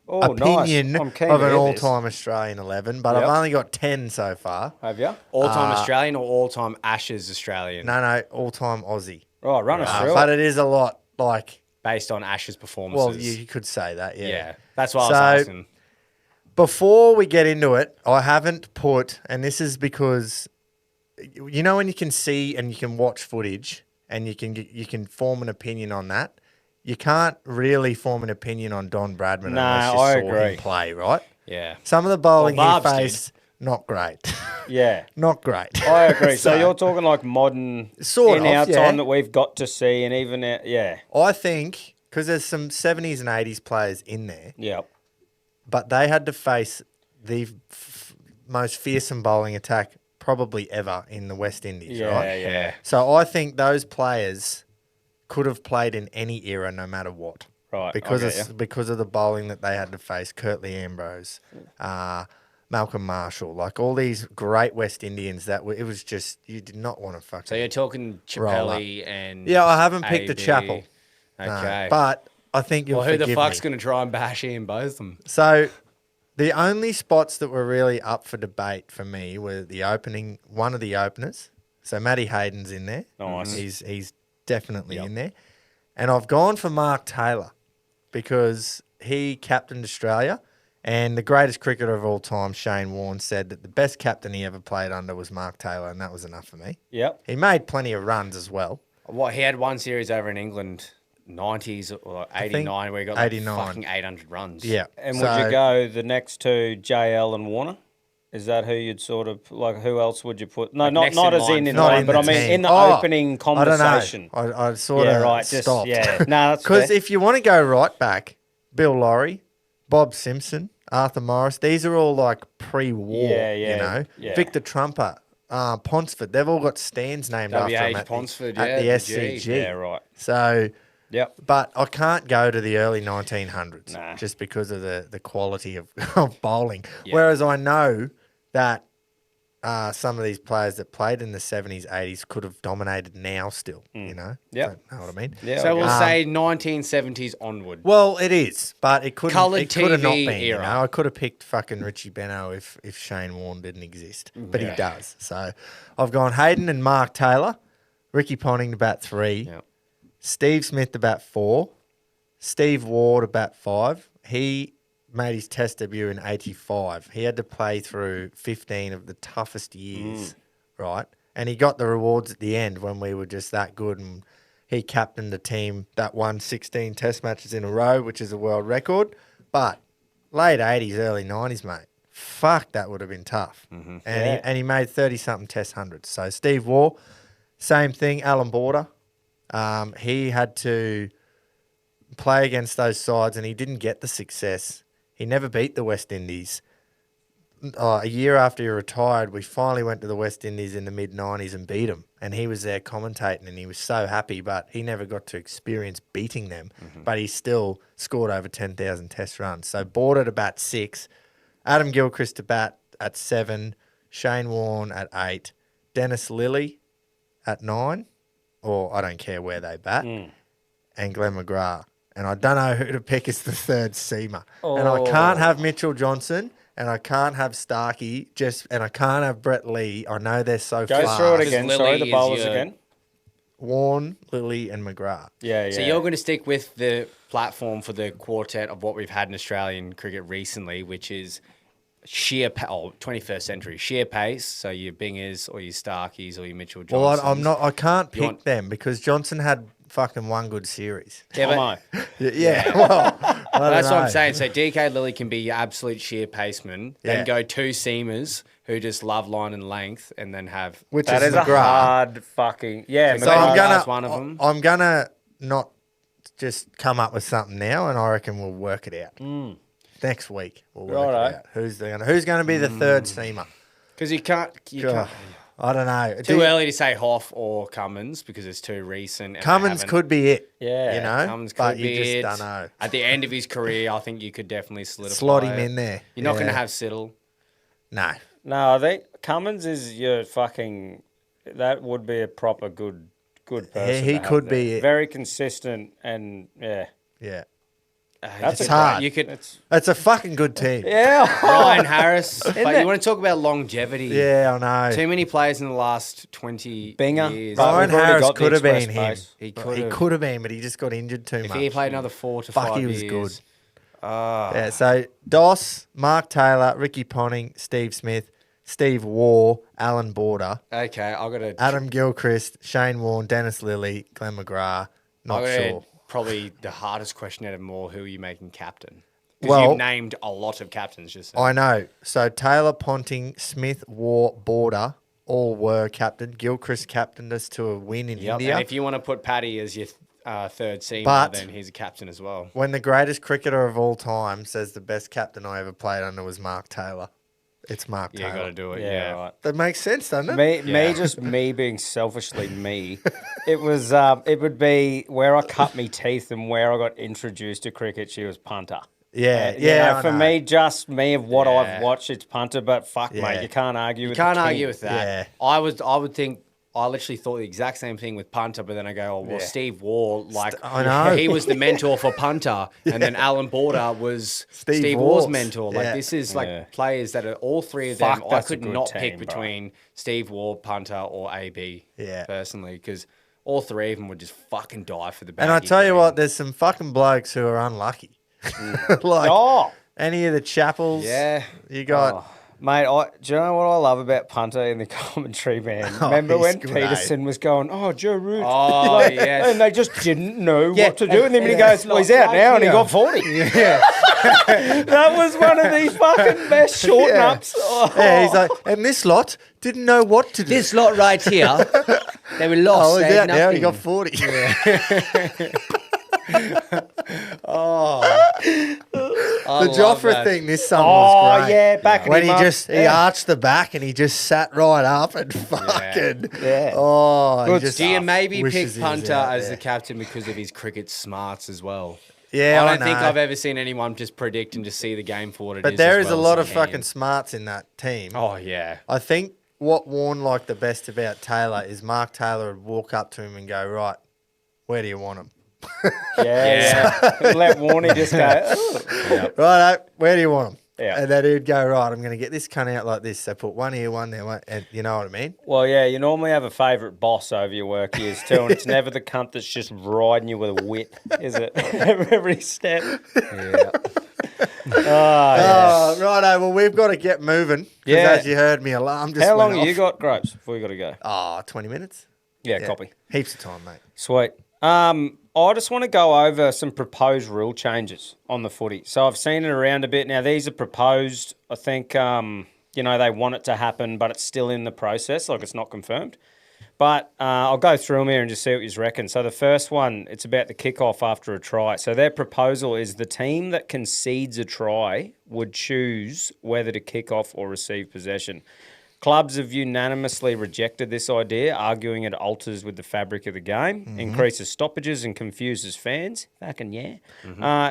Oh, opinion nice. I'm keen of to an hear this. all-time Australian 11, but Yep. I've only got 10 so far. Have you? All-time Australian or all-time Ashes Australian? No, all-time Aussie. Right, run us through But it. it is a lot like, Based on Ashes performances. well, you could say that, yeah. Yeah, that's what I was asking. Before we get into it, I haven't put, and this is because, you know, when you can see and you can watch footage and you can form an opinion on that, you can't really form an opinion on Don Bradman No, unless you I saw agree. him play, right? Yeah. Some of the bowling Well, he Barb's faced, not great. Yeah. Not great. I agree. So you're talking like modern Sort in of, our yeah. time that we've got to see, and even yeah. I think, because there's some 70s and 80s players in there, Yep. but they had to face the most fearsome bowling attack probably ever in the West Indies, Yeah, right? yeah. So I think those players could have played in any era, no matter what. Right. Because of the bowling that they had to face, Curtly Ambrose, Malcolm Marshall, like all these great West Indians it was just, you did not want to fucking. So you're talking Chappelli and Yeah, I haven't picked the AB. Chapel. Okay. No, but I think you'll well, who the forgive fuck's me. going to try and bash Ian Botham? So the only spots that were really up for debate for me were one of the openers. So Matty Hayden's in there. Nice. He's definitely in there. And I've gone for Mark Taylor because he captained Australia, and the greatest cricketer of all time, Shane Warne, said that the best captain he ever played under was Mark Taylor, and that was enough for me. Yep. He made plenty of runs as well. What, he had one series over in England, 90s or 89, where he got like 89. fucking 800 runs. Yeah. And would you go the next two, JL and Warner? Is that who you'd sort of like? Who else would you put? No, Like not next not in as line in for Not line, in but the I mean team. in the Oh, opening conversation. I don't know. I sort of Yeah, right. Just stopped. yeah. No, that's Because fair. if you want to go right back, Bill Laurie, Bob Simpson, Arthur Morris, these are all like pre-war, Yeah, you yeah, know. yeah. Victor Trumper, Ponsford, they've all got stands named after them W.H. at Ponsford, the yeah, the SCG. G. Yeah, right. So, Yep. but I can't go to the early 1900s Nah. just because of the quality of bowling. Whereas I know that some of these players that played in the 70s, 80s could have dominated now still, you know? Yep. Know what I mean? Yeah. So okay. we'll say 1970s onward. Well, it is, but it couldn't. Coloured It could have not TV been. You era. know, I could have picked fucking Richie Benno if Shane Warne didn't exist, but he does. So I've gone Hayden and Mark Taylor, Ricky Ponting to bat 3, Yep. Steve Smith to bat 4, Steve Ward to bat 5. He made his Test debut in '85. He had to play through 15 of the toughest years, right? And he got the rewards at the end when we were just that good, and he captained the team that won 16 Test matches in a row, which is a world record. But late 80s, early 90s, mate, fuck, that would have been tough. And he made 30-something Test hundreds. So Steve Waugh, same thing. Alan Border, he had to play against those sides, and he didn't get the success. He never beat the West Indies. A year after he retired, we finally went to the West Indies in the mid-90s and beat them. And he was there commentating, and he was so happy, but he never got to experience beating them. But he still scored over 10,000 Test runs. So Border to bat 6, Adam Gilchrist to bat at 7, Shane Warne at 8, Dennis Lilly at 9, or I don't care where they bat, and Glenn McGrath. And I don't know who to pick as the third seamer. And I can't have Mitchell Johnson, and I can't have Starkey, and I can't have Brett Lee. I know they're so Go fast. through it again. Lily Sorry, the is bowlers your- again. Warne, Lilly, and McGrath. Yeah, yeah. So you're going to stick with the platform for the quartet of what we've had in Australian cricket recently, which is sheer 21st century sheer pace. So your Bingers or your Starkies or your Mitchell Johnsons. Well, I'm not. I can't You pick want- them because Johnson had fucking one good series. Yeah, Tomo. Yeah. Well, I don't that's what I'm know. saying. So DK Lilly can be your absolute sheer paceman. Yeah. Then go two seamers who just love line and length, and then have Which That is is a McGrath. hard fucking yeah. So So I'm McGrath. gonna. That's one of them. I'm gonna not just come up with something now, and I reckon we'll work it out next week. We'll work Righto. it out. Who's going to be the third seamer? because you can't. God, I don't know. Too early to say Hoff or Cummins because it's too recent. And they Cummins haven't- could be it. Yeah, you know, Cummins but could you be just it. don't know. At the end of his career, I think you could definitely solidify Slot him it. in there. You're not going to Yeah. have Siddle. No. No, I think Cummins is your fucking. That would be a proper good person. he to have could there. be it. Very consistent and yeah. Yeah. That's It's hard. You could It's a fucking good team. Yeah. Ryan Harris, but it? you want to talk about longevity? Yeah, I know. Too many players in the last 20 Binger. years. But Ryan we've already Harris got the could have been express him. pace. He He could could have. have been, but he just got injured too If much. he played another 4 to Fuck, 5 he was years. good. Ah. Yeah, so Doss, Mark Taylor, Ricky Ponting, Steve Smith, Steve Waugh, Alan Border, Okay, I've got to. Adam Gilchrist, Shane Warne, Dennis Lilly, Glenn McGrath. Not sure. Probably the hardest question out of them all, who are you making captain? Because Well- you've named a lot of captains just now. I know. So Taylor, Ponting, Smith, Waugh, Border, all were captain. Gilchrist captained us to a win in India. And if you want to put Paddy as your third seamer, But- then he's a captain as well. When the greatest cricketer of all time says the best captain I ever played under was Mark Taylor, it's Mark Yeah, Taylor. got to do it. Yeah, Yeah. right. That makes sense, doesn't it? Me being selfishly me. It was it would be where I cut me teeth and where I got introduced to cricket. She was punter. Yeah, You yeah. know, I for know. me, just me of what Yeah. I've watched, it's punter. But fuck, Yeah. mate, you can't argue with. Can't the king. argue with that. Yeah. I would think. I literally thought the exact same thing with punter, but then I go, oh well, Yeah. Steve Waugh, like I know. he was the mentor for punter, and then Alan Border was Steve Waugh's. Waugh's mentor. Like Yeah. this is Yeah. like players that are all three of Fuck, them. I that's a could good not team, pick bro. between Steve Waugh, punter, or AB. Yeah. Personally, because all three of them would just fucking die for the bag. And I tell you what, there's some fucking blokes who are unlucky. Like Oh, any of the Chapels. Yeah. You got. mate, do you know what I love about punter in the commentary, man? Oh, Remember he's when good, Peterson was going, "Oh, Joe Root," Oh, yes. and they just didn't know Yeah, what to do, and then he and goes, it's "Well, he's like out right now," and he here. got 40. Yeah. That was one of the fucking best short Yeah. ups. Oh. Yeah, he's like, and this lot didn't know what to do. This lot right here, they were lost. oh, they he's had out now. He nothing. got 40. The Joffre thing this summer was great. yeah, backing When him he up. just he arched the back and he just sat right up and fucking Yeah. oh he Good just Do you maybe wishes pick he was punter out as there. the captain because of his cricket smarts as well? Yeah, I don't think know. I've ever seen anyone just predict and just see the game for what it is. But there as is a well lot as of he can. fucking smarts in that team. Oh yeah, I think what Warren liked the best about Taylor is Mark Taylor would walk up to him and go, right, where do you want him? Yeah. Let Warney just go, "Oh." Right, where do you want him? Yeah. And then he'd go, right, I'm going to get this cunt out like this. So put one here, one there, one, and you know what I mean? Well, yeah, you normally have a favourite boss over your work years too, and it's never the cunt that's just riding you with a whip, is it? Every step. yeah. Oh, righto. Well, we've got to get moving. Because Yeah. as you heard, me alarm just How went long have you off. got, Gropes, before you got to go? Oh, 20 minutes. Yeah, copy. Heaps of time, mate. Sweet. I just want to go over some proposed rule changes on the footy. So I've seen it around a bit. Now, these are proposed. I think, they want it to happen, but it's still in the process. Like, it's not confirmed. But I'll go through them here and just see what you reckon. So the first one, it's about the kickoff after a try. So their proposal is the team that concedes a try would choose whether to kick off or receive possession. Clubs have unanimously rejected this idea, arguing it alters with the fabric of the game, increases stoppages and confuses fans. Fucking yeah.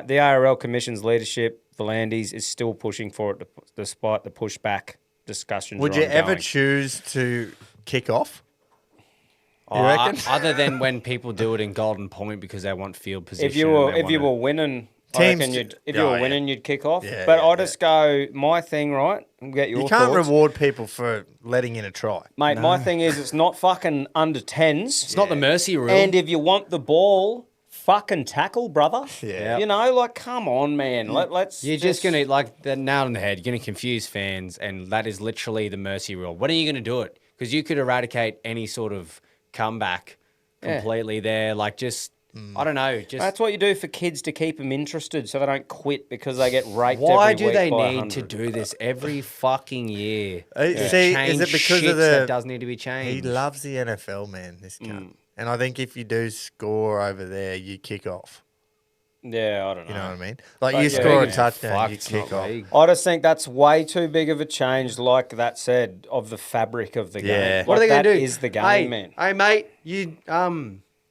The ARL Commission's leadership, Volandis, is still pushing for it despite the pushback discussions. Would are you ever ongoing. choose to kick off? You Oh, reckon? other than when people do it in Golden Point because they want field position. If you were winning, Teams you were winning, you'd kick off. Yeah, but yeah, I just go, my thing, right? And get your You can't thoughts. reward people for letting in a try. Mate, my thing is it's not fucking under 10s. It's not the mercy rule. And if you want the ball, fucking tackle, brother. Yeah. You know, like, come on, man. Let's. You're just going to, like, the nail on the head, you're going to confuse fans, and that is literally the mercy rule. When are you going to do it? Because you could eradicate any sort of comeback completely there. Like, just, I don't know. Just That's what you do for kids to keep them interested so they don't quit because they get raped why every do week they by need to 100. do this every fucking year? See, Change is it because shit of that the... does need to be He changed? loves the NFL, man, this cunt. And I think if you do score over there, you kick off. Yeah, I don't know. You know what I mean? Like, But you yeah, score a yeah, touchdown, you it's kick not off. league. I just think that's way too big of a change, like that said, of the fabric of the Yeah. game. What are they Like, going to that do? is the game, hey, man. Hey, mate,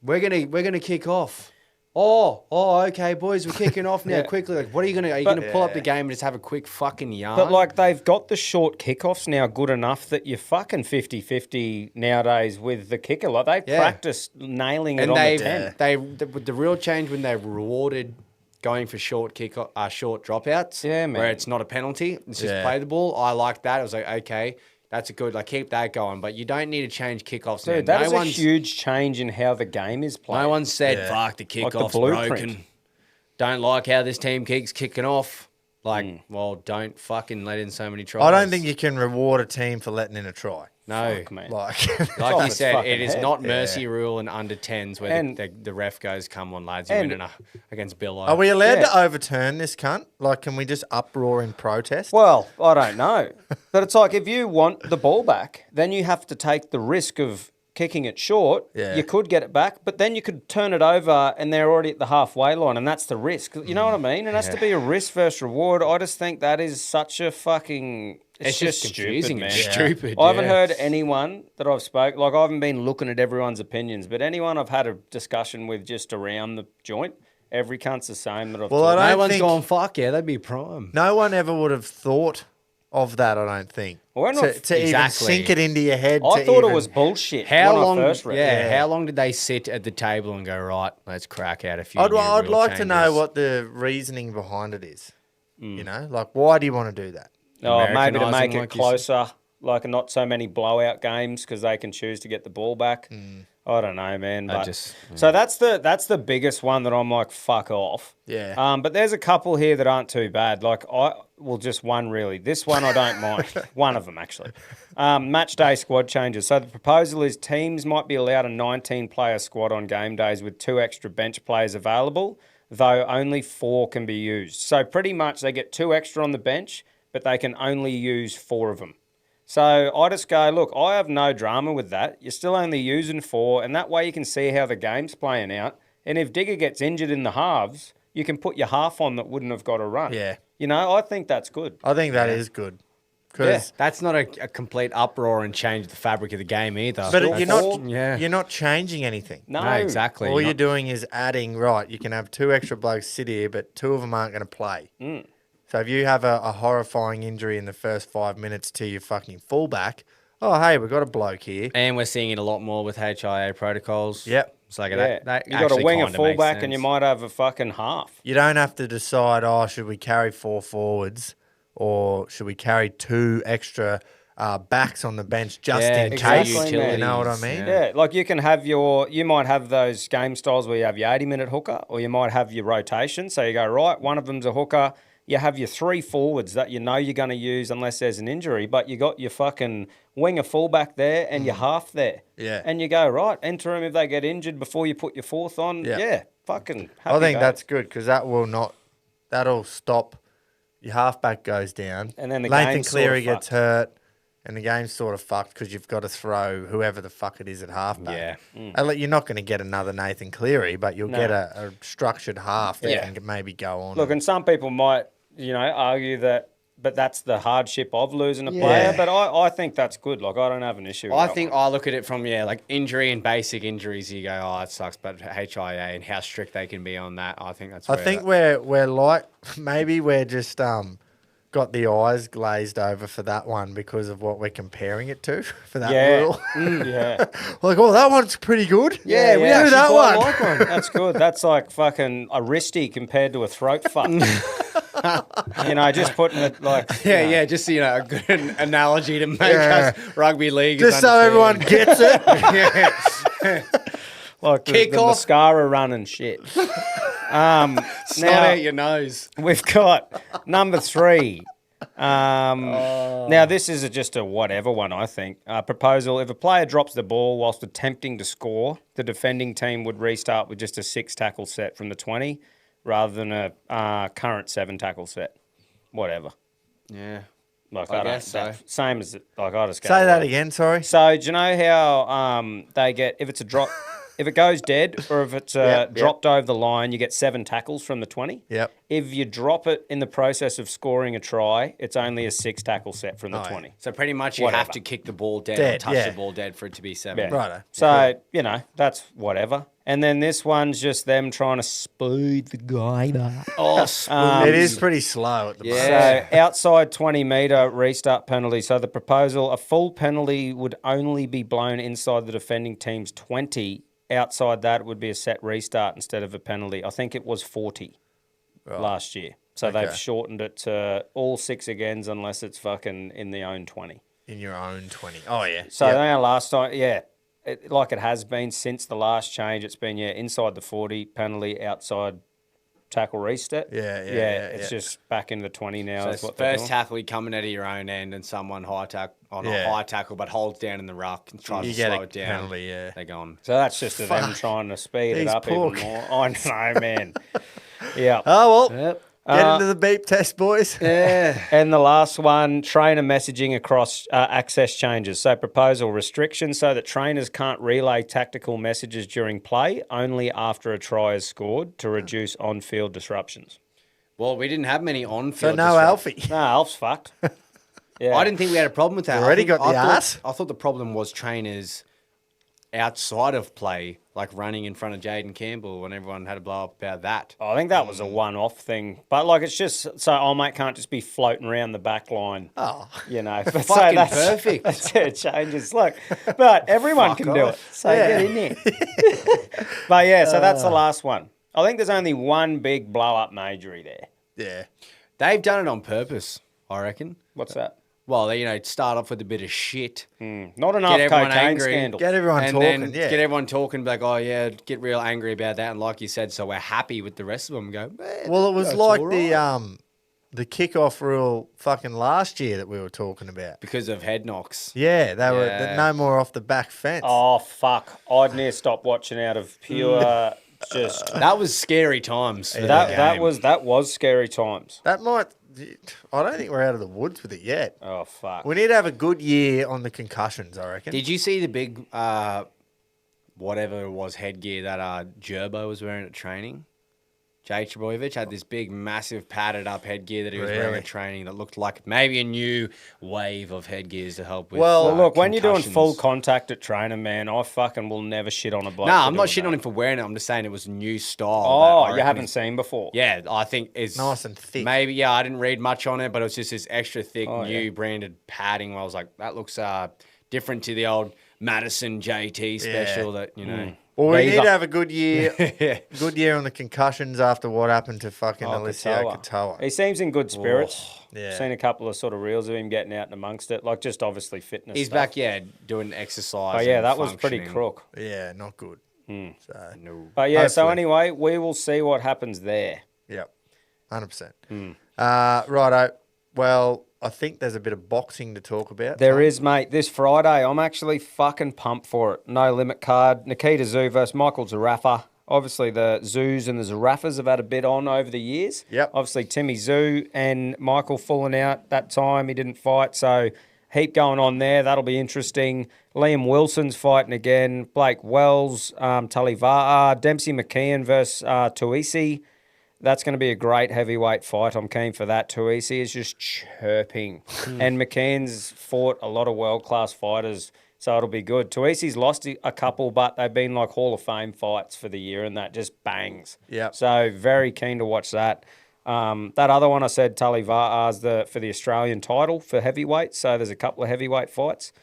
we're gonna kick off. Oh, okay, boys, we're kicking off now. Yeah. Quickly, like, what are you gonna? Are you But- gonna pull up the game and just have a quick fucking yarn? But, like, they've got the short kickoffs now good enough that you're fucking 50-50 nowadays with the kicker. Like, they've Yeah. practiced nailing it and on they the 10. the real change when they rewarded going for short dropouts. Yeah, man. Where it's not a penalty. It's just Yeah. play the ball. I like that. It was like, okay, that's a good, like, keep that going. But you don't need to change kickoffs. Dude, now. that is a huge change in how the game is played. No one said, Yeah. fuck, the Like the kickoff's blueprint. broken. Don't like how this team keeps kicking off. Like, well, don't fucking let in so many tries. I don't think you can reward a team for letting in a try. No. Fuck, man. Like, Like off you its said, fucking it is head. not mercy rule and under 10s where And- the ref goes, come on, lads, you're and- winning against Billo. are we allowed Yeah. to overturn this cunt? Like, can we just uproar in protest? Well, I don't know. But it's like if you want the ball back, then you have to take the risk of kicking it short. Yeah. You could get it back, but then you could turn it over and they're already at the halfway line, and that's the risk. You know what I mean? It has to be a risk versus reward. I just think that is such a fucking... It's just confusing stupid, and man. stupid. I haven't yeah. heard anyone that I've spoke, like I haven't been looking at everyone's opinions, but anyone I've had a discussion with just around the joint, every cunt's the same that I've Well, I talked don't No one's think- gone, fuck yeah, that'd be prime. No one ever would have thought of that, I don't think. Well, to even exactly. sink it into your head. I to thought even- it was bullshit How when long? I first read it. How long did they sit at the table and go, right, let's crack out a few I'd new like rule to know changes? what the reasoning behind it is. You know, like, why do you want to do that? Oh, maybe to Americanising, make it like you said. closer, like not so many blowout games because they can choose to get the ball back. I don't know, man. But so that's the biggest one that I'm like, fuck off. Yeah. But there's a couple here that aren't too bad. Like just one really. This one I don't mind. One of them actually. Match day squad changes. So the proposal is teams might be allowed a 19-player squad on game days with 2 extra bench players available, though only 4 can be used. So pretty much they get 2 extra on the bench, but they can only use 4 of them. So I just go, look, I have no drama with that. You're still only using 4, and that way you can see how the game's playing out. And if Digger gets injured in the halves, you can put your half on that wouldn't have got a run. Yeah. You know, I think that's good. I think that is good. Yeah, Because that's not a complete uproar and change the fabric of the game either. but Still you're four. not Yeah. you're not changing anything. No, No, exactly. All You're you're not- doing is adding, right, you can have 2 extra blokes sit here, but 2 of them aren't going to play. So if you have a horrifying injury in the first 5 minutes to your fucking fullback, oh, hey, we've got a bloke here. And we're seeing it a lot more with HIA protocols. Yep. It's like Yeah. that You got a actually wing, a kinda makes fullback, and you sense. might have a fucking half. You don't have to decide, oh, should we carry 4 forwards or should we carry 2 extra backs on the bench just Yeah, in exactly, case? man. You know what I mean? Yeah, like you can have you might have those game styles where you have your 80-minute hooker, or you might have your rotation. So you go, right, one of them's a hooker. You have your 3 forwards that you know you're going to use unless there's an injury, but you got your fucking winger fullback there and your half there. Yeah. And you go, right, enter them if they get injured before you put your 4th on. Yeah. Yeah, fucking I happy think days. that's good because that'll stop. Your halfback goes down. And then the Nathan game's Cleary sorta gets hurt. And the game's sort of fucked because you've got to throw whoever the fuck it is at halfback. Yeah. And you're not going to get another Nathan Cleary, but you'll get a structured half that Yeah. can maybe go on. Look, and some people might, argue that, but that's the hardship of losing a player. Yeah. But I think that's good. Like, I don't have an issue with I that think one. I look at it from, like injury and basic injuries. You go, oh, it sucks. But HIA and how strict they can be on that, I think that's I where think that- we're like, maybe we're just got the eyes glazed over for that one because of what we're comparing it to for that Yeah. rule. Yeah. Like, oh, that one's pretty good. we actually do that quite one. like one. That's good. That's like fucking a wristy compared to a throat fuck. Just putting it like. Yeah, just a good analogy to make Yeah. us rugby league. Just so everyone gets it. Like the Kick-off. mascara run and shit. snot now- out your nose. We've got number 3. Now, this is just a whatever one, I think. Proposal, if a player drops the ball whilst attempting to score, the defending team would restart with just a 6-tackle set from the 20 rather than a current 7-tackle set. Whatever. Yeah. Like, I I, don't, guess so. Same as, like, I just go. Say that right. again, sorry. So, do you know how they get, if it's a drop, if it goes dead or if it's dropped over the line, you get 7 tackles from the 20? Yep. If you drop it in the process of scoring a try, it's only a 6-tackle set from the 20. So pretty much you have Whatever. to kick the ball dead, Dead, or touch yeah. the ball dead for it to be 7. Yeah. Righto. So, that's whatever. And then this one's just them trying to speed the game up. Oh, It is pretty slow at the moment. Yeah. So outside 20-metre restart penalty. So the proposal, a full penalty would only be blown inside the defending team's 20. Outside that, it would be a set restart instead of a penalty. I think it was 40. last year. So they've shortened it to all 6 agains unless it's fucking in the own 20. In your own 20. Oh, yeah. So now last time, like it has been since the last change, it's been, inside the 40, penalty, outside tackle restep. It's just back into the 20 now. So is what first tackle, you're coming out of your own end and someone high tackle on a high tackle but holds down in the ruck and tries to slow it down. Penalty, They're gone. So that's just them trying to speed it up even more. I know, man. Yeah. Oh, well. Yep. Get into the beep test, boys. Yeah. And the last one, trainer messaging across access changes. So proposal restrictions so that trainers can't relay tactical messages during play, only after a try is scored to reduce on-field disruptions. Well, we didn't have many on-field So no Alfie. No, Alf's fucked. Yeah. I didn't think we had a problem with that. Already got the ass? I thought the problem was trainers outside of play, like running in front of Jaden Campbell, and everyone had a blow up about that. I think that was a one-off thing. But, like, it's just so mate can't just be floating around the back line. Oh. You know. But Fucking perfect. That's it changes. Look, but everyone can do it. So get in there. But, so that's the last one. I think there's only one big blow-up majory there. Yeah. They've done it on purpose, I reckon. What's that? Well, start off with a bit of shit. Not enough everyone cocaine angry. scandal. Get everyone And talking. then Yeah. get everyone talking, like, oh, yeah, get real angry about that. And like you said, so we're happy with the rest of them. Go, Well, it was that's like all right. the kickoff rule fucking last year that we were talking about. Because of head knocks. Yeah, they were Yeah. no more off the back fence. Oh, fuck. I'd near stopped watching out of pure just... That was scary times. For That was scary times. That might... I don't think we're out of the woods with it yet. Oh, fuck. We need to have a good year on the concussions, I reckon. Did you see the big, whatever it was, headgear that Gerbo was wearing at training? Jay Trebojevic had this big, massive, padded up headgear that he was wearing Really? at training that looked like maybe a new wave of headgears to help with. Well, look, when you're doing concussions. full contact at training, man, I fucking will never shit on a bloke. No, for I'm not doing shitting that. on him for wearing it. I'm just saying it was a new style. Oh, that I you reckon haven't is- seen before? Yeah, I think it's Nice and thick. Maybe, I didn't read much on it, but it was just this extra thick, new yeah. branded padding. Where I was like, that looks different to the old Madison JT special that, Well, we Beaver. need to have a good year. Yeah. Good year on the concussions after what happened to fucking Alessio Katoa. Katoa. He seems in good spirits. yeah. Seen a couple of sort of reels of him getting out and amongst it, like just obviously fitness He's stuff. back, doing exercise. Oh, yeah, and that was pretty functioning. crook. Yeah, not good. So, No. But yeah, so Hopefully. anyway, we will see what happens there. yep, 100%. Righto. Well, I think there's a bit of boxing to talk about. There is, mate. This Friday, I'm actually fucking pumped for it. No limit card. Nikita Zoo versus Michael Zarafa. Obviously, the Zoos and the Zarafas have had a bit on over the years. Yep. Obviously, Timmy Zoo and Michael falling out that time. He didn't fight, so heap going on there. That'll be interesting. Liam Wilson's fighting again. Blake Wells, Tully Va'a, Dempsey McKeon versus Tuisi. That's going to be a great heavyweight fight. I'm keen for that. Tuisi is just chirping. And McKeon's fought a lot of world-class fighters, so it'll be good. Tuisi's lost a couple, but they've been like Hall of Fame fights for the year, and that just bangs. Yep. So very keen to watch that. That other one I said, Tully Va'a's for the Australian title for heavyweight, so there's a couple of heavyweight fights.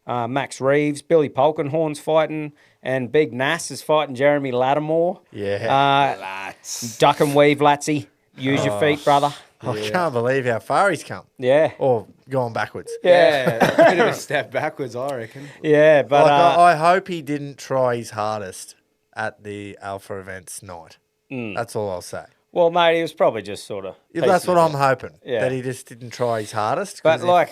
Max Reeves, Billy Polkenhorn's fighting, and Big Nass is fighting Jeremy Lattimore. Yeah. Duck and weave, Latsy. Use your feet, brother. I can't believe how far he's come. Yeah. Or gone backwards. Yeah, a bit of a step backwards, I reckon. Yeah, but Like, I hope he didn't try his hardest at the Alpha events night. That's all I'll say. well, mate, he was probably just sort of. Yeah, that's what I'm hoping. Yeah. That he just didn't try his hardest. 'cause But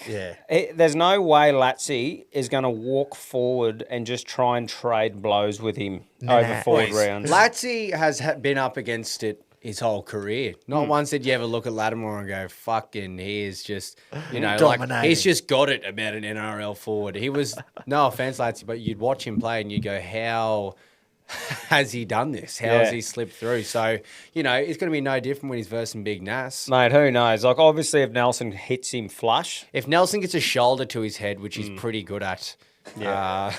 if- there's no way Latsy is going to walk forward and just try and trade blows with him over forward rounds. Latsy has been up against it his whole career. Not once did you ever look at Lattimore and go, fucking, he is just, like, Dominating. he's just got it about an NRL forward. He was, no offense, Latsy, but you'd watch him play and you go, how has he done this? How has he slipped through? So, it's going to be no different when he's versing Big Nass. Mate, who knows? Like, obviously, if Nelson hits him flush, If Nelson gets a shoulder to his head, which he's pretty good at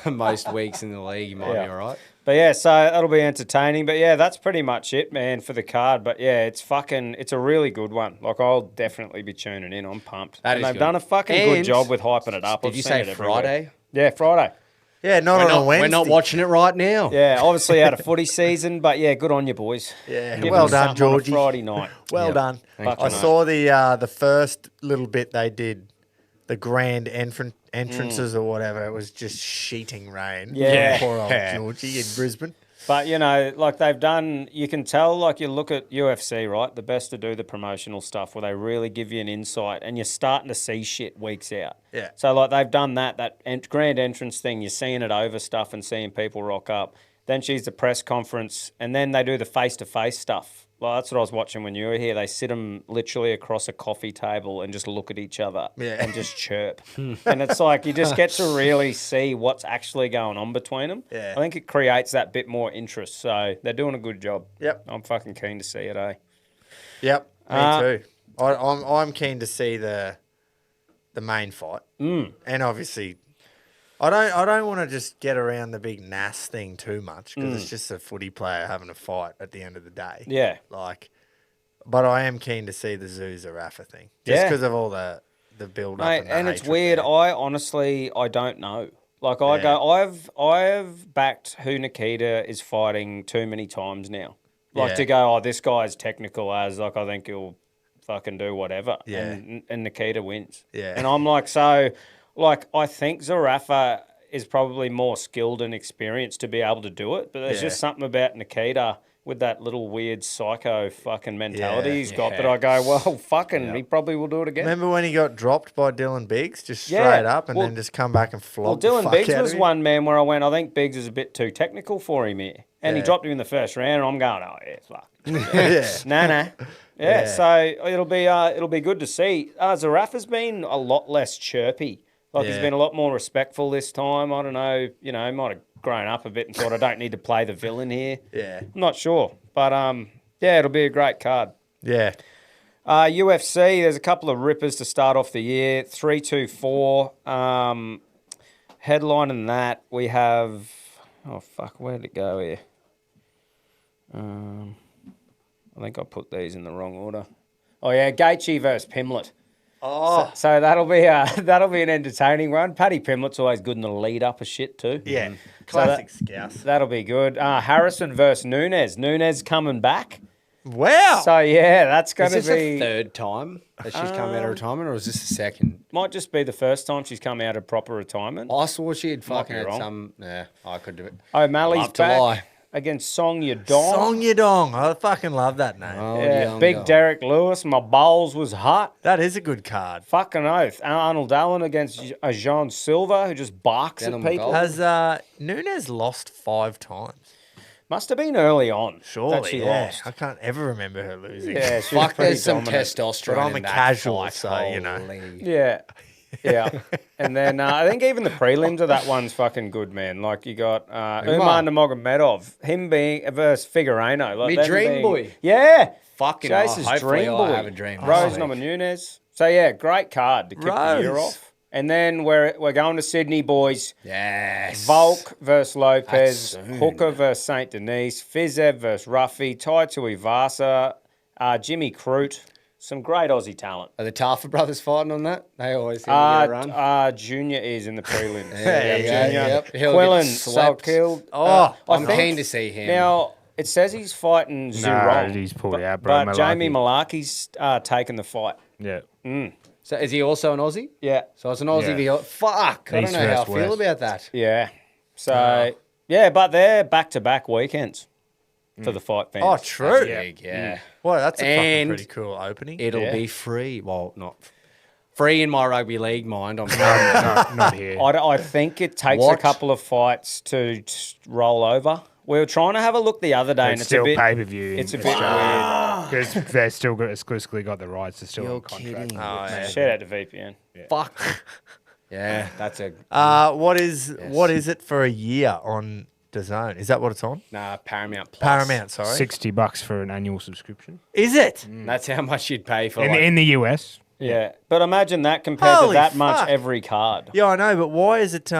most weeks in the league, he might be all right. But yeah, so that'll be entertaining. But yeah, that's pretty much it, man, for the card. But yeah, it's a really good one. Like, I'll definitely be tuning in. I'm pumped. That and is they've good. done a fucking good And job with hyping it up. Did I've you seen say it everywhere. Friday? Yeah, Friday. Yeah, not on a Wednesday. We're not watching it right now. Yeah, obviously out of footy season, but yeah, good on you, boys. Yeah, Give well them done, something on a Georgie. Friday night. Well Yep. done. Thank I you. saw the first little bit they did, the grand entrances or whatever. It was just sheeting rain. Yeah. Poor old Georgie in Brisbane. But, you know, like they've done, you can tell, like you look at UFC, right? The best to do the promotional stuff where they really give you an insight and you're starting to see shit weeks out. Yeah. So, like, they've done that grand entrance thing. You're seeing it over stuff and seeing people rock up. Then she's the press conference and then they do the face-to-face stuff. Well, that's what I was watching when you were here. They sit them literally across a coffee table and just look at each other and just chirp. And it's like you just get to really see what's actually going on between them. Yeah. I think it creates that bit more interest. So they're doing a good job. Yep. I'm fucking keen to see it, eh? Yep, me too. I'm keen to see the main fight. And obviously, I don't want to just get around the big NAS thing too much because it's just a footy player having a fight at the end of the day. Yeah. Like, but I am keen to see the Zooza Rafa thing just Yeah. because of all the build up. Mate, and it's hatred weird. there. I honestly, I don't know. Like I've backed who Nikita is fighting too many times now. Like Yeah. to go, oh, this guy's technical as like I think he'll fucking do whatever. Yeah. And Nikita wins. Yeah. And I'm like, so like I think Zarafa is probably more skilled and experienced to be able to do it, but there's Yeah. just something about Nikita with that little weird psycho fucking mentality Yeah. he's got that I go, well, fucking, he probably will do it again. Remember when he got dropped by Dylan Biggs, just straight Yeah. up, and Well- then just come back and flog Well, the Dylan fuck Biggs out was of him? one man where I went, I think Biggs is a bit too technical for him here. And he Yeah. dropped him in the first round, and I'm going, oh, yeah, fuck. Yeah. Nah. Yeah, Yeah. so it'll be good to see. Zarafa's been a lot less chirpy. Like, he's Yeah. been a lot more respectful this time. I don't know, might have grown up a bit and thought, I don't need to play the villain here. Yeah. I'm not sure. But, yeah, it'll be a great card. Yeah. UFC, there's a couple of rippers to start off the year. 3-2-4. Headlining that, we have... Oh, fuck, where'd it go here? I think I put these in the wrong order. Oh, yeah, Gaethje versus Pimlet. Oh. So that'll be an entertaining one. Paddy Pimlet's always good in the lead up of shit too. Yeah. So Classic Scouse. That'll be good. Harrison versus Nunes. Nunes coming back. Wow. So yeah, that's going Is to this be. the third time that she's come out of retirement, or is this the second? Might just be the first time she's come out of proper retirement. I saw she had Might fucking be had wrong. some. Yeah, I could do it. O'Malley's Love to back lie. against Song Yadong. Song Yadong. I fucking love that name. Oh, Yeah, young big girl. Derek Lewis. My bowls was hot. That is a good card. Fucking oath. Arnold Allen against Jean Silva, who just barks Denim at people. gold. Has Nunes lost 5 times? Must have been early on Surely, that she yeah. lost. I can't ever remember her losing. Yeah, she was Fuck, pretty there's some dominant. testosterone. But I'm a in that casual, fight. so, you know. Holy. Yeah. Yeah. And then I think even the prelims of that one's fucking good, man. Like you got Umar Nurmagomedov, him being versus Figueiredo. Like Me them dream being- boy. Yeah. Fucking Chase's hopefully dream I boy. have a dream. Rose this week. Namajunas. So yeah, great card to kick the year Rose. off. And then we're going to Sydney, boys. Yes. Volk versus Lopez, That's soon. Hooker versus St. Denis, Fizev versus Ruffy, Tai Tuivasa, Jimmy Crute. Some great Aussie talent. Are the Tafa brothers fighting on that? They always seem to get a run. Junior is in the prelims. There you go, yep. He'll Quillen, get swept. Salkil. Oh, I'm keen to see him. Now, it says he's fighting No, Zurong. he's pulled out, bro. But Jamie Malaki's taken the fight. Yeah. So is he also an Aussie? Yeah. So it's an Aussie. Yeah. Fuck. I don't East know how I versus feel West. about that. Yeah. So, yeah, but they're back-to-back weekends for the fight fans. Oh, true. Big, yeah. Well, that's a fucking And pretty cool opening. It'll Yeah. be free. Well, not free in my rugby league mind. I'm Not here. I think it takes What? a couple of fights to roll over. We were trying to have a look the other day, and It's it's still a bit. pay per view. It's a bit weird. because they've still got exclusively got the rights. They're still You're on contract. kidding. Oh, yeah. Shout out to VPN. fuck. Yeah, that's a What is it for a year on DAZN? Is that what it's on? Paramount Plus. Paramount, sorry. $60 for an annual subscription Is it? That's how much you'd pay for. in the US. Yeah, but imagine that compared Holy to that much fuck. every card. Yeah, I know, but why is it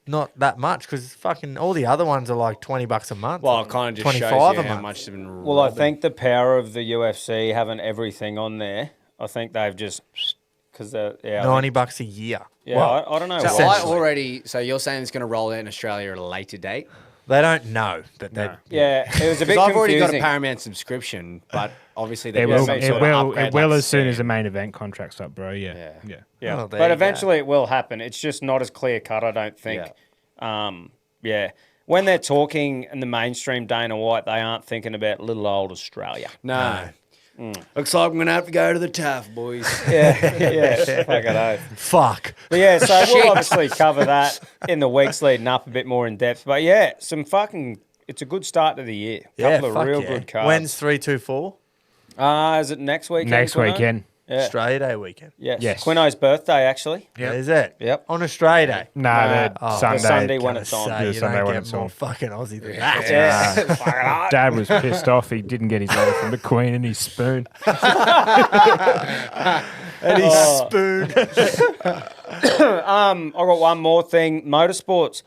not that much? Because fucking all the other ones are like $20 a month. well, it kind of just shows 25 you a how month. much they've been. Well, I think the power of the UFC having everything on there, I think they've just because yeah, $90 a year. Yeah, Well, I don't know. So why. So you're saying it's going to roll out in Australia at a later date? they don't know, but they. Yeah, it was a bit Because I've already got a confusing. Paramount subscription, but obviously they It will will. some It sort of will. upgrade It will like as soon as the Sam. main event contract's up, bro. Yeah. Yeah. Yeah. Yeah, Oh, there but you eventually it will happen. It's just not as clear cut, I don't think. Yeah. When they're talking in the mainstream Dana White, they aren't thinking about little old Australia. No. Looks like I'm going to have to go to the TAF, boys. Yeah, fucking oath. Fuck. But yeah, so we'll obviously cover that in the weeks leading up a bit more in depth. But yeah, it's a good start to the year. Couple of fuck real yeah. good cards. When's 324? Is it next weekend? Next Quino? weekend. Yeah. Australia Day weekend. Yes. Yes. Quino's birthday, actually. Yep. Is it? Yep. On Australia Day. No, Nah, Sunday. Sunday when Gonna it's on. say, Yeah, you Sunday don't when get it's more on. fucking Aussie than that. Yeah. Dad was pissed off. He didn't get his letter from the Queen and his spoon. And his spoon. I got one more thing. Motorsports.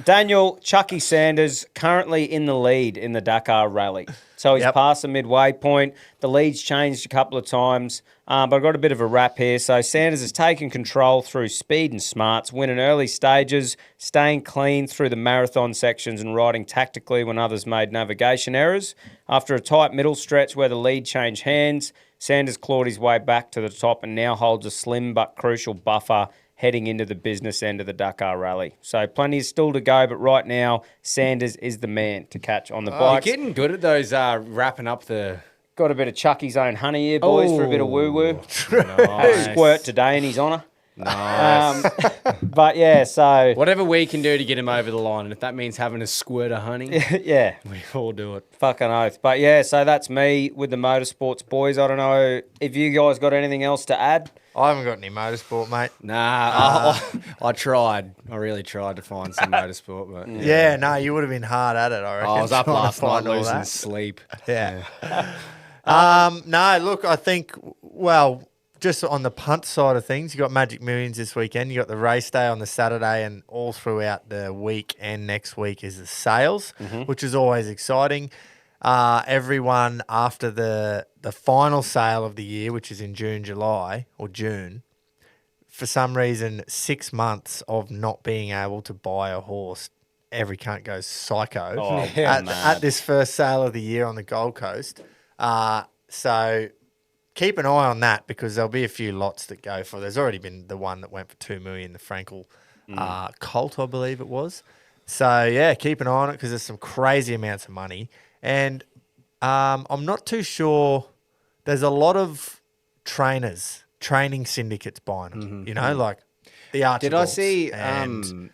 Daniel Chucky Sanders currently in the lead in the Dakar Rally. So he's Yep. past the midway point. The lead's changed a couple of times, but I've got a bit of a wrap here. So Sanders has taken control through speed and smarts, winning early stages, staying clean through the marathon sections and riding tactically when others made navigation errors. After a tight middle stretch where the lead changed hands, Sanders clawed his way back to the top and now holds a slim but crucial buffer heading into the business end of the Dakar Rally. So plenty still to go, but right now, Sanders is the man to catch on the You're bikes. getting good at those wrapping up the... Got a bit of Chucky's own honey here, boys, for a bit of woo-woo. Nice. Squirt today in his honour. Nice. But yeah, so... Whatever we can do to get him over the line, and if that means having a squirt of honey, yeah, we all do it. fucking oath. But yeah, so that's me with the motorsports, boys. I don't know if you guys got anything else to add. I haven't got any motorsport, mate. Nah, I tried. I really tried to find some motorsport, but Yeah, no, you would have been hard at it, I reckon. I was up trying to last night find all losing that. sleep. Yeah. No, look, I think, well, just on the punt side of things, you got Magic Millions this weekend. You got the race day on the Saturday, and all throughout the week and next week is the sales, which is always exciting. Everyone after the final sale of the year, which is in June, for some reason, 6 months of not being able to buy a horse, every cunt goes psycho Oh, at this first sale of the year on the Gold Coast. So keep an eye on that because there'll be a few lots that go for. There's already been the one that went for $2 million, the Frankel Colt, I believe it was. So yeah, keep an eye on it because there's some crazy amounts of money, and I'm not too sure. There's a lot of training syndicates buying them. You know, like the Archibalds. Did I see? and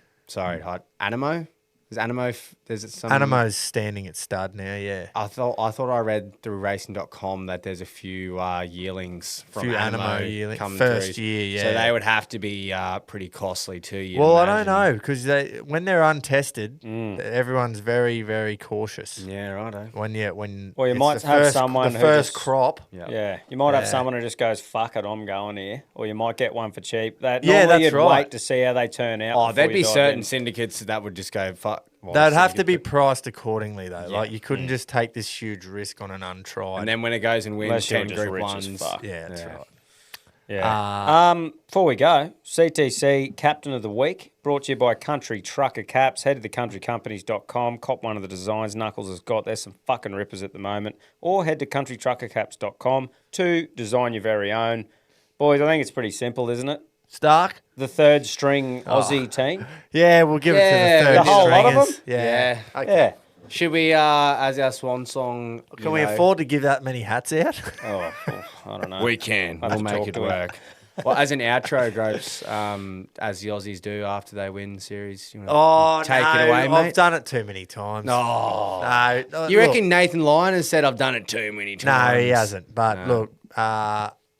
Animo. Is Animo? There's some. Animo's standing at stud now. Yeah. I thought I read through racing.com that there's a few yearlings from Few Animo Animo yearling- come first through. year, yeah. So they would have to be pretty costly too. You'd Well, I imagine. don't know because when they're untested, everyone's very, very cautious. Yeah, righto. When Well, you it's might the have first, someone the who first just- crop. Yeah, you might have Yeah. someone who just goes, "Fuck it, I'm going here," or you might get one for cheap. That Yeah, normally that's you'd right. wait to see how they turn out. Oh, before there'd you be dive certain in. syndicates that would just go fuck. Well, They'd have to syndicate, be but- priced accordingly, though. Yeah. Like you couldn't just take this huge risk on an untried. And then when it goes and wins Unless you're 10 just Group rich as 1s. fuck. yeah, that's right. Yeah. Before we go, CTC Captain of the Week brought to you by Country Trucker Caps. Head to thecountrycompanies.com, cop one of the designs Knuckles has got. There's some fucking rippers at the moment. Or head to countrytruckercaps.com to design your very own. Boys, I think it's pretty simple, isn't it? Stark. The third string Aussie team. Yeah, we'll give it to Yeah, the third the whole lot of stringers. them? Yeah. Okay. Yeah. Should we, as our swan song... Can we afford to give that many hats out? Oh, I don't know. We can. I'll have We'll to make talk it to him. work. Well, as an outro, Gropes, as the Aussies do after they win the series. You know, Oh, take no, it away, I've mate. done it too many times. Oh. No, You look, reckon Nathan Lyon has said, I've done it too many No, times? he hasn't. But No. look,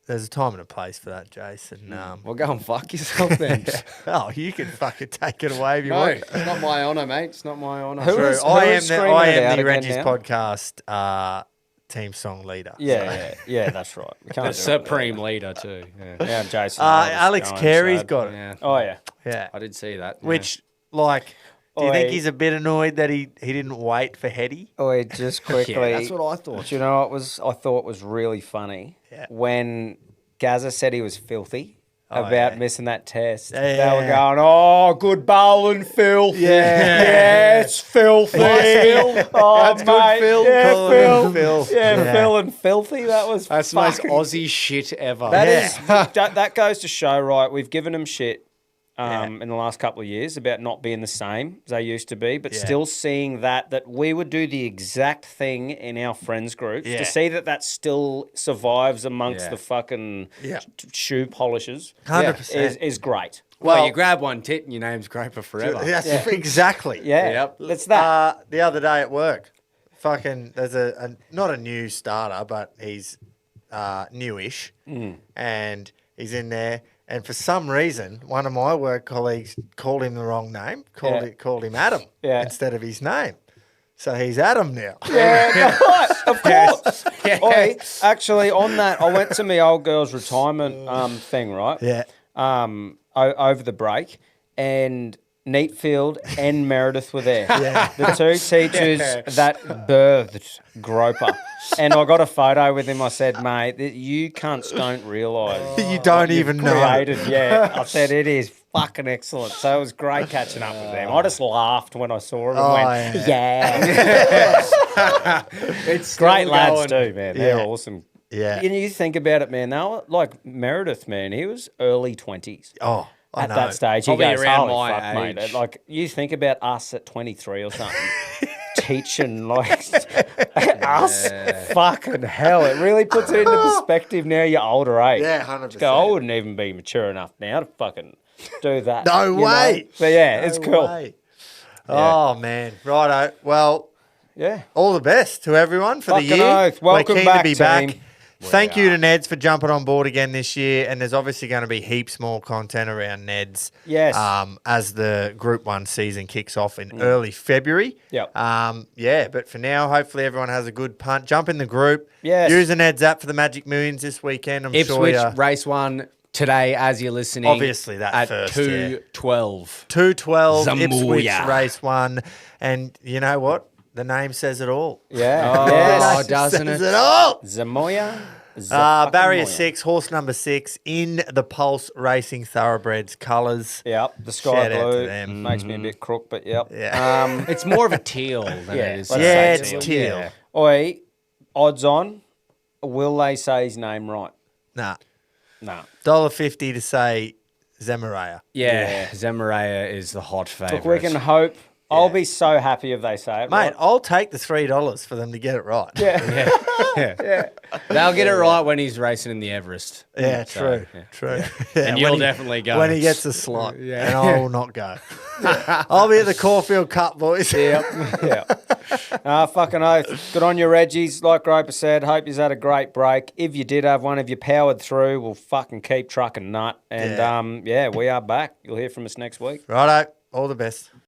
there's a time and a place for that, Jason. Well, go and fuck yourself then. Oh, you can fucking take it away if you No, want. it's not my honour, mate. It's not my honour. Who True. is- I who am is the, screaming I it am out the again Reggies now? podcast team song leader. Yeah, that's right. We can't The do it. supreme leader, too. Yeah. Yeah, Jason. Alex Carey's got it. Yeah. Oh, yeah. Yeah. I did see that. yeah. Which, like, do you Oi. think he's a bit annoyed that he didn't wait for Hetty? Oh, just quickly. Yeah, that's what I thought. Do you know what I thought was really funny? Yeah. When Gazza said he was filthy about yeah. missing that test. Yeah, They were yeah. going, oh, good bowling, Phil. Yeah, it's filthy. Phil. Oh, That's good, mate. Phil. Yeah, Call Phil. him Phil. Yeah, Yeah. Phil and filthy. That was That's the most fucking- Aussie shit ever. That goes to show, right? We've given them shit in the last couple of years about not being the same as they used to be, but Yeah. still seeing that we would do the exact thing in our friends groups Yeah. to see that still survives amongst Yeah. the fucking Yeah. shoe polishers 100%. is great. Well, you grab one tit and your name's Groper forever. That's exactly. Yeah, Yep. it's that. The other day at work, there's a not a new starter, but he's newish, and he's in there. And for some reason, one of my work colleagues called him the wrong name, called him Adam instead of his name. So he's Adam now. Yeah, right, of course. Oi, actually, on that, I went to my old girl's retirement thing, right? Yeah. Over the break, and Neatfield and Meredith were there. The two teachers that birthed Groper. And I got a photo with him. I said, mate, you cunts don't realise. You don't even know. Created, yeah. I said, it is fucking excellent. So it was great catching up with them. I just laughed when I saw it and went, yeah. It's Great still lads going. too, man. They're awesome. Yeah. And you think about it, man. They were like Meredith, man. He was early 20s. Oh, I At know. that stage, Probably he goes, around holy my fuck, mate. age. Like, you think about us at 23 or something, teaching, like, us? Fucking hell. It really puts it into perspective now, your older age. Yeah, 100%. Just go, I wouldn't even be mature enough now to fucking do that. No you know? way. But yeah, it's No cool. way. Oh, man. Righto. Well, Yeah. all the best to everyone for Fucking the year. oath. Welcome We're keen back, to be team. back. Thank you to Ned's for jumping on board again this year, and there's obviously going to be heaps more content around Ned's. Yes. As the Group 1 season kicks off in early February. Yep. But for now, hopefully everyone has a good punt. Jump in the group. Yes. Use the Ned's app for the Magic Millions this weekend. I'm Ipswich sure race 1 today as you're listening. Obviously that at first, 2:12. 212 Ipswich Zemoreya. race 1. And you know what? The name says it all. Yeah. Oh, Yes. doesn't Says it? it all. Zamoya. Barrier Zamoya. 6, horse number 6 in the Pulse Racing Thoroughbreds colours. Yep. The sky Shout out to blue them. makes me a bit crook, but yep. Yeah. It's more of a teal than Yeah, it is. let's Yeah, say it's teal. Yeah. Oi, odds on, will they say his name right? Nah. No. $1.50 to say Zemoreya. Yeah, Zemoreya is the hot favourite. Look, we can hope. I'll be so happy if they say it Mate, right. I'll take the $3 for them to get it right. Yeah. They'll get it right when he's racing in the Everest. Yeah, So, true. yeah. True. Yeah, And when you'll he- definitely go. When he gets a slot. And I will not go. I'll be at the Caulfield Cup, boys. Yeah. Fucking oath. Good on you, Reggies. Like Groper said, hope you've had a great break. If you did have one, if you powered through, we'll fucking keep trucking nut. And we are back. You'll hear from us next week. Righto. All the best.